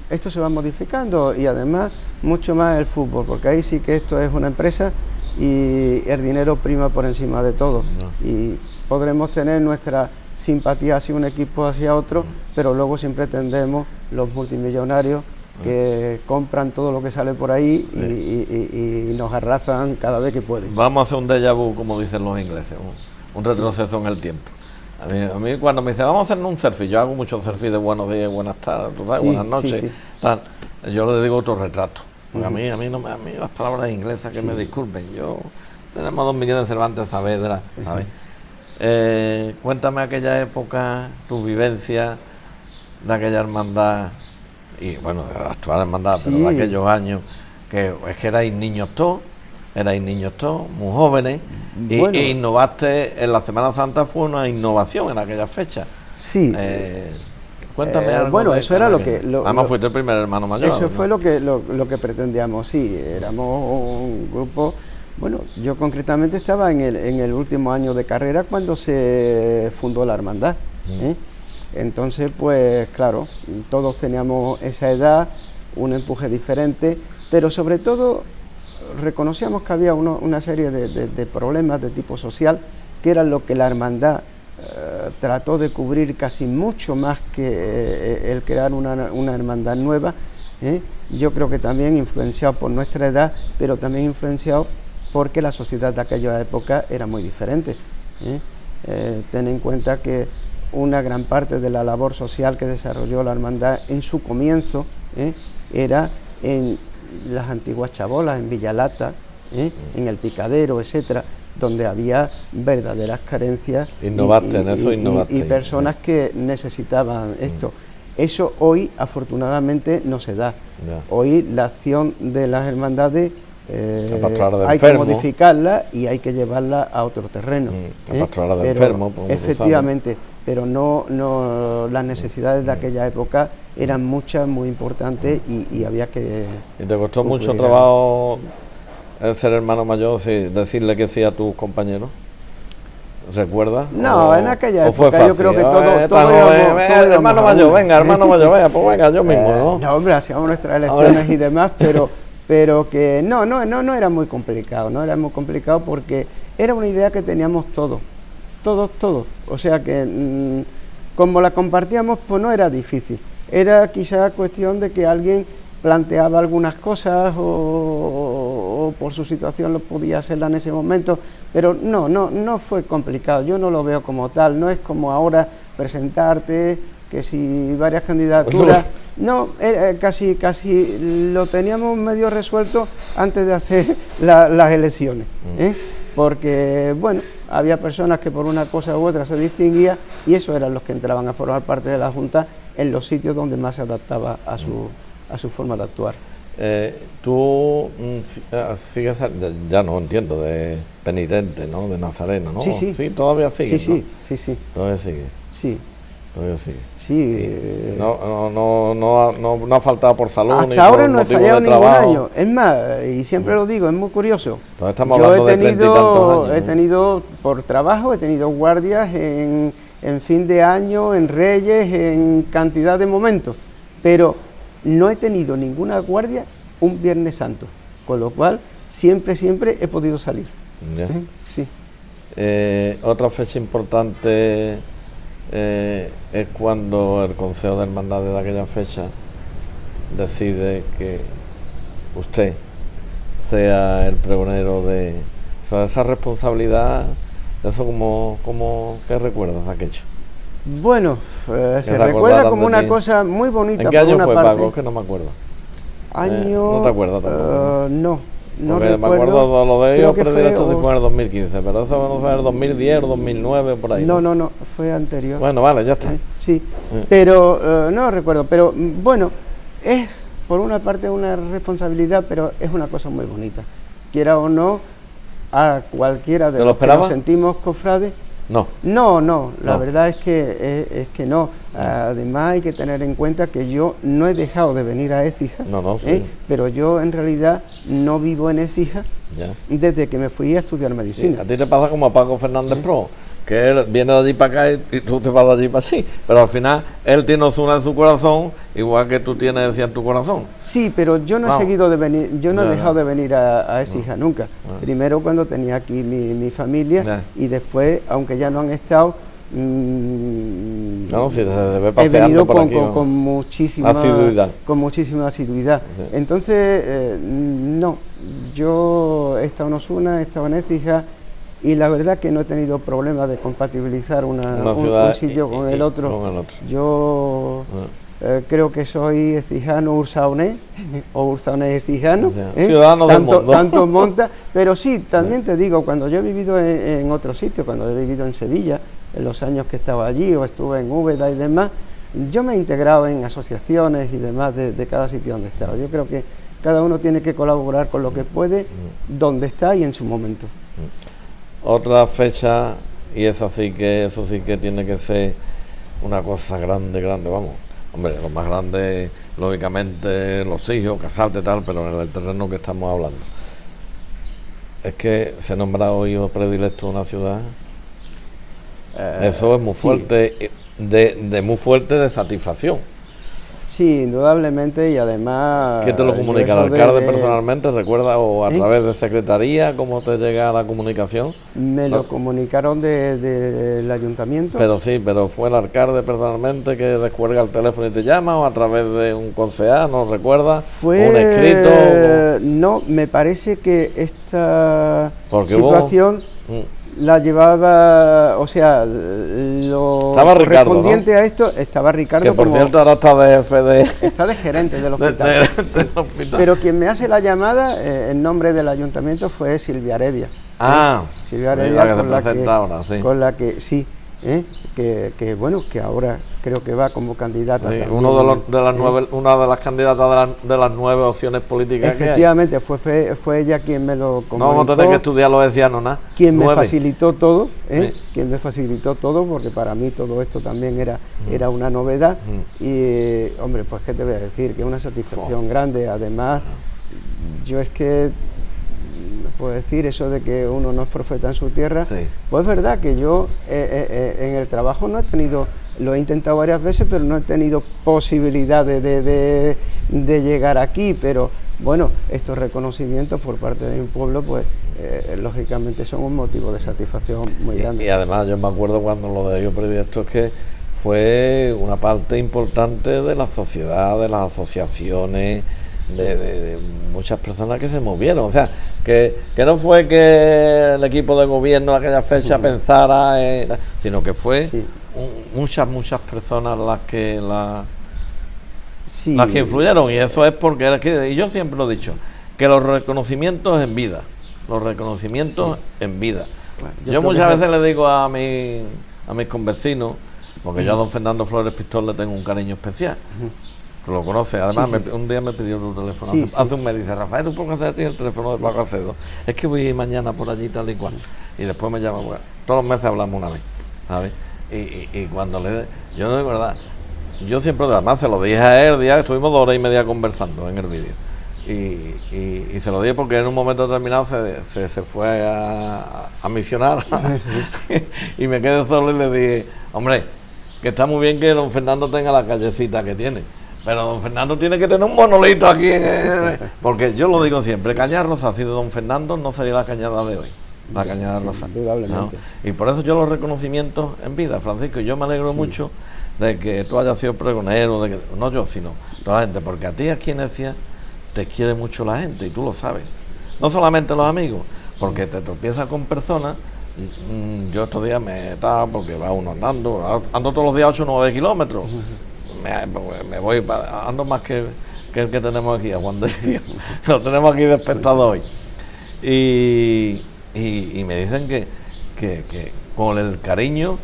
esto se va modificando y además mucho más el fútbol, porque ahí sí que esto es una empresa y el dinero prima por encima de todo. Y podremos tener nuestra simpatía hacia un equipo, hacia otro, pero luego siempre tendremos los multimillonarios que compran todo lo que sale por ahí y nos arrasan cada vez que pueden. Vamos a hacer un déjà vu, como dicen los ingleses, un retroceso en el tiempo. A mí cuando me dicen, vamos a hacer un selfie, yo hago muchos selfies de buenos días, buenas tardes, tú sabes, Sí, buenas noches, sí, sí. tal. Yo le digo autorretrato, porque a mí las palabras inglesas que Sí. me disculpen, yo tenemos 2 Miguel de Cervantes Saavedra, ¿sabes? Cuéntame aquella época, tu vivencia de aquella hermandad, y bueno, de la actual hermandad, pero Sí. de aquellos años, que es que erais niños todos, muy jóvenes, Bueno. e innovaste en la Semana Santa, fue una innovación en aquella fecha. Sí. Cuéntame algo. Bueno, de eso era lo aquello. que... lo- Además lo- fuiste el primer hermano mayor. Eso ¿no? fue lo que pretendíamos, sí, éramos un grupo, bueno, yo concretamente estaba en el último año de carrera cuando se fundó la hermandad, ¿eh? Entonces, pues claro, todos teníamos esa edad, un empuje diferente, pero sobre todo reconocíamos que había una serie de problemas de tipo social, que era lo que la hermandad trató de cubrir casi mucho más que el crear una hermandad nueva. Yo creo que también influenciado por nuestra edad, pero también influenciado porque la sociedad de aquella época era muy diferente. Ten en cuenta que una gran parte de la labor social que desarrolló la hermandad en su comienzo era en las antiguas chabolas, en Villalata, en el Picadero, etcétera, donde había verdaderas carencias y personas que necesitaban esto. Eso hoy afortunadamente no se da. Ya. Hoy la acción de las hermandades hay que modificarla y hay que llevarla a otro terreno. La pastoral de enfermo, efectivamente, pero no las necesidades de aquella época eran muchas, muy importantes y había que... ¿Y te costó mucho trabajo ser hermano mayor, decirle que sí a tus compañeros? ¿Recuerdas? No, en aquella fue época fácil. yo creo que todo hermano mayor, venga, pues venga, yo mismo, ¿no? No, hombre, hacíamos nuestras elecciones y demás, pero que no era muy complicado, no era muy complicado porque era una idea que teníamos todos. O sea que como la compartíamos, pues no era difícil. Era quizá cuestión de que alguien planteaba algunas cosas o por su situación lo podía hacerla en ese momento, pero no fue complicado, yo no lo veo como tal, no es como ahora presentarte, que si varias candidaturas, no, casi lo teníamos medio resuelto antes de hacer las elecciones, porque bueno, había personas que por una cosa u otra se distinguían y esos eran los que entraban a formar parte de la Junta en los sitios donde más se adaptaba a su forma de actuar. Tú sigues, ya no entiendo, de penitente, ¿no? De nazareno, ¿no? Sí. Sí, todavía sigue. Sí. Todavía sigue. Sí. Todavía sigue. Sí. No ha faltado por salud. Hasta ni ahora por no he motivo fallado de ningún trabajo. año. Es más, y siempre lo digo, es muy curioso. Entonces estamos hablando de 30 y tantos años. He tenido, por trabajo, he tenido guardias en fin de año, en Reyes, en cantidad de momentos, pero no he tenido ninguna guardia un Viernes Santo, con lo cual siempre he podido salir. Ya. Sí. Otra fecha importante es cuando el Consejo de Hermandades de aquella fecha decide que usted sea el pregonero de... O sea, esa responsabilidad, eso como ¿qué recuerdas de aquello? Bueno, se recuerda como una cosa muy bonita. ¿En qué año fue, Paco? Que no me acuerdo. Año... ¿No te acuerdas tampoco? No, no porque recuerdo. me acuerdo de lo de ellos, Creo que predilectos sí fue en el 2015, pero eso no fue en el 2010 o 2009, por ahí. No, fue anterior. Bueno, vale, ya está. Sí, pero no recuerdo, pero bueno, es por una parte una responsabilidad, pero es una cosa muy bonita. Quiera o no, a cualquiera de los que nos sentimos cofrades. No, la verdad es que no. Además hay que tener en cuenta que yo no he dejado de venir a Écija, pero yo en realidad no vivo en Écija desde que me fui a estudiar medicina. Sí, a ti te pasa como a Paco Fernández Pro, que él viene de allí para acá y tú te vas de allí para allí, pero al final él tiene Osuna en su corazón, igual que tú tienes Écija en tu corazón. Sí, pero yo no he seguido de venir, yo no he dejado de venir a Écija nunca. Primero cuando tenía aquí mi familia y después, aunque ya no han estado, he venido con muchísima asiduidad. Sí. Entonces, no, yo he estado en Osuna, he estado en Écija, y la verdad que no he tenido problemas de compatibilizar un sitio con el otro. Yo creo que soy ecijano ursaonés, o ursaonés ecijano, ciudadano del mundo. Tanto monta, pero sí, también te digo, cuando yo he vivido en otro sitio, cuando he vivido en Sevilla, en los años que estaba allí, o estuve en Úbeda y demás, yo me he integrado en asociaciones y demás de cada sitio donde he estado. Yo creo que cada uno tiene que colaborar con lo que puede, donde está y en su momento. Otra fecha, y eso sí que tiene que ser una cosa grande, vamos. Hombre, lo más grande, lógicamente, los hijos, casarte tal, pero en el terreno que estamos hablando. Es que se nombra hoy predilecto una ciudad. Eso es muy fuerte, de muy fuerte de satisfacción. Sí, indudablemente, y además... ¿Qué te lo comunica el alcalde personalmente? ¿Recuerda o a través de secretaría cómo te llega la comunicación? Me lo comunicaron del ayuntamiento. Pero sí, pero fue el alcalde personalmente que descuelga el teléfono y te llama, o a través de un concejal, ¿no recuerda? Fue un escrito. No, me parece que esta situación la llevaba, o sea, lo correspondiente, ¿no?, a esto estaba Ricardo, que por cierto ahora está de jefe está de gerente del hospital. Del hospital. Pero quien me hace la llamada en nombre del ayuntamiento fue Silvia Heredia. Silvia Heredia, con la que sí, que bueno, que ahora creo que va como candidata. Sí, una de las candidatas de las 9 opciones políticas. Efectivamente, fue ella quien me lo comunicó. No vamos a tener que estudiar los hessianos, ¿no? Quien me facilitó todo, quien me facilitó todo, porque para mí todo esto también era una novedad. Y, hombre, pues qué te voy a decir, que es una satisfacción grande. Además, yo es que puedo decir eso de que uno no es profeta en su tierra, pues es verdad que yo en el trabajo no he tenido, lo he intentado varias veces, pero no he tenido posibilidad de llegar aquí, pero bueno, estos reconocimientos por parte de mi pueblo, pues lógicamente son un motivo de satisfacción muy grande. Y además yo me acuerdo cuando lo de ellos proyectos, que fue una parte importante de la sociedad, de las asociaciones, de muchas personas que se movieron, o sea, que no fue que el equipo de gobierno de aquella fecha pensara, sino que fue muchas personas las que influyeron, y eso es porque, y yo siempre lo he dicho, que los reconocimientos en vida, en vida. Bueno, yo muchas veces le digo a mis convecinos, porque yo a don Fernando Flores Pistol le tengo un cariño especial. Tú lo conoces, además un día me pidió tu teléfono, hace un mes, dice: Rafael, ¿tú por qué tienes el teléfono de Paco Acedo? Es que voy a ir mañana por allí tal y cual. Y después me llama, bueno, todos los meses hablamos una vez, ¿sabes? Y cuando yo de verdad, yo siempre, además se lo dije a él, estuvimos 2 horas y media conversando en el vídeo. Y se lo dije porque en un momento determinado se fue a misionar y me quedé solo y le dije: hombre, que está muy bien que don Fernando tenga la callecita que tiene, pero don Fernando tiene que tener un monolito aquí, porque yo lo digo siempre, Cañada Rosa, si de don Fernando no sería la cañada de hoy, la Cañada Rosa, indudablemente, ¿no? Y por eso yo los reconocimientos en vida, Francisco, y yo me alegro mucho de que tú hayas sido pregonero, no yo, sino toda la gente, porque a ti aquí en Écija te quiere mucho la gente, y tú lo sabes, no solamente los amigos, porque te tropiezas con personas. Yo estos días me estaba, porque va uno ando todos los días 8 o 9 kilómetros, me voy, ando más que el que tenemos aquí, a Juan de Dios, lo tenemos aquí de espectador hoy. y me dicen que con el cariño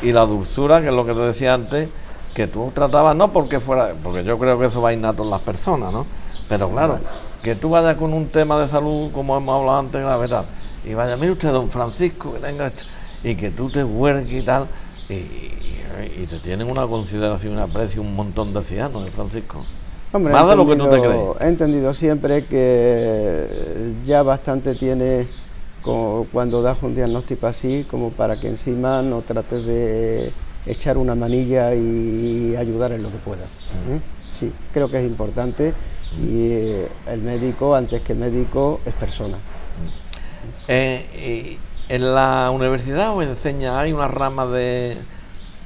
y la dulzura, que es lo que te decía antes, que tú tratabas, no porque yo creo que eso va innato en las personas, ¿no? Pero claro, que tú vayas con un tema de salud, como hemos hablado antes, la verdad, y vaya, mire usted, don Francisco, que tenga esto, y que tú te huerques y tal, y te tienen una consideración, un aprecio, un montón de cianos, Francisco. Hombre, más de lo que tú te crees. He entendido siempre que ya bastante tiene cuando das un diagnóstico así, como para que encima no trates de echar una manilla y ayudar en lo que puedas. Sí, creo que es importante, y el médico, antes que médico, es persona. En la universidad os enseña, hay una rama de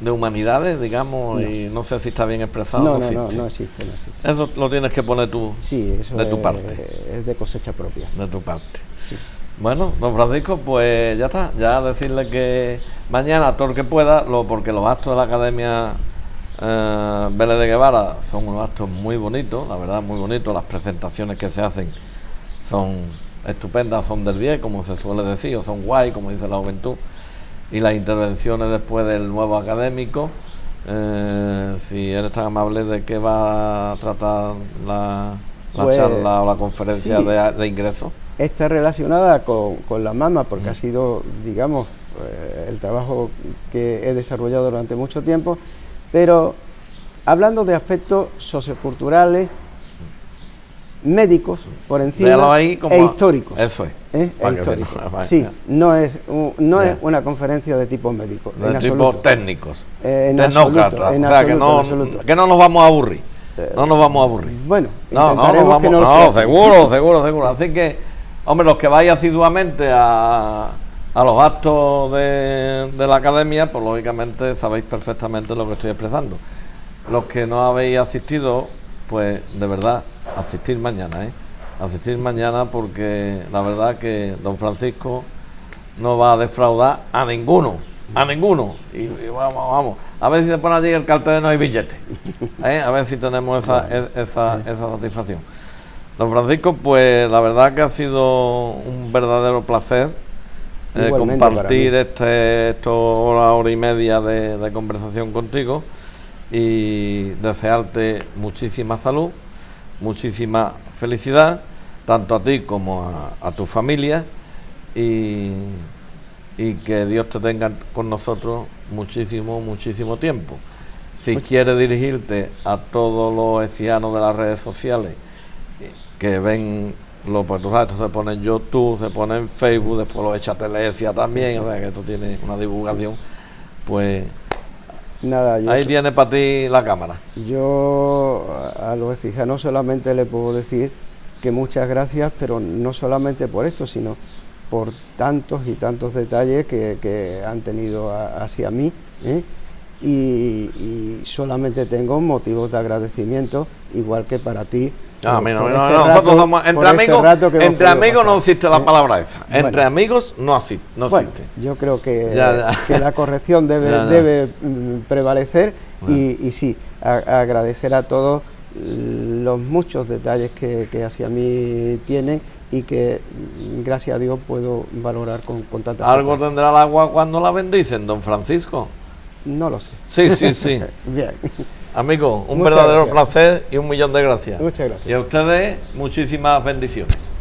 humanidades, digamos, no. Y no sé si está bien expresado. No existe. Eso lo tienes que poner tú, sí, eso de tu parte. Es de cosecha propia. De tu parte. Sí. Bueno, don Francisco, pues ya está. Ya decirle que mañana, todo el que pueda, porque los actos de la Academia Vélez de Guevara son unos actos muy bonitos, la verdad, muy bonitos. Las presentaciones que se hacen son estupendas, son del bien, como se suele decir, o son guay, como dice la juventud. Y las intervenciones después del nuevo académico, si eres tan amable, ¿de qué va a tratar la charla o la conferencia de ingreso? Está relacionada con la mama, porque ha sido, digamos, el trabajo que he desarrollado durante mucho tiempo, pero hablando de aspectos socioculturales, médicos por encima, e históricos. Eso es. Sí, no es una conferencia de tipo médico. De tipo técnicos. Tecnócratas. O sea, que no nos vamos a aburrir. No nos vamos a aburrir. Bueno, intentaremos que no lo sea. Seguro. Así que, hombre, los que vais asiduamente a los actos de la academia, pues lógicamente sabéis perfectamente lo que estoy expresando. Los que no habéis asistido, pues de verdad, asistir mañana, asistir mañana, porque la verdad que don Francisco no va a defraudar a ninguno, y vamos, a ver si se pone allí el cartel de no hay billete, a ver si tenemos esa satisfacción. Don Francisco, pues la verdad que ha sido un verdadero placer compartir hora y media de conversación contigo, y desearte muchísima salud, muchísima felicidad, tanto a ti como a tu familia, y que Dios te tenga con nosotros muchísimo tiempo. Si quieres dirigirte a todos los esianos de las redes sociales que ven, pues tú sabes, esto se pone en YouTube, se pone en Facebook, después lo echa Telesia también, o sea que esto tiene una divulgación, pues nada, ahí tiene para ti la cámara. Yo a los ecijanos solamente le puedo decir que muchas gracias, pero no solamente por esto, sino por tantos y tantos detalles que han tenido hacia mí, y solamente tengo motivos de agradecimiento, igual que para ti. Nosotros somos entre amigos no existe la palabra esa. Entre amigos no existe. Yo creo que la corrección debe prevalecer, y sí, agradecer a todos los muchos detalles que hacia mí tienen, y que gracias a Dios puedo valorar con tanta ¿Algo frecuencia. tendrá el agua cuando la bendicen, don Francisco? No lo sé. Sí. Bien. Amigo, un Muchas verdadero gracias. placer y 1.000.000 de gracias. Muchas gracias. Y a ustedes, muchísimas bendiciones.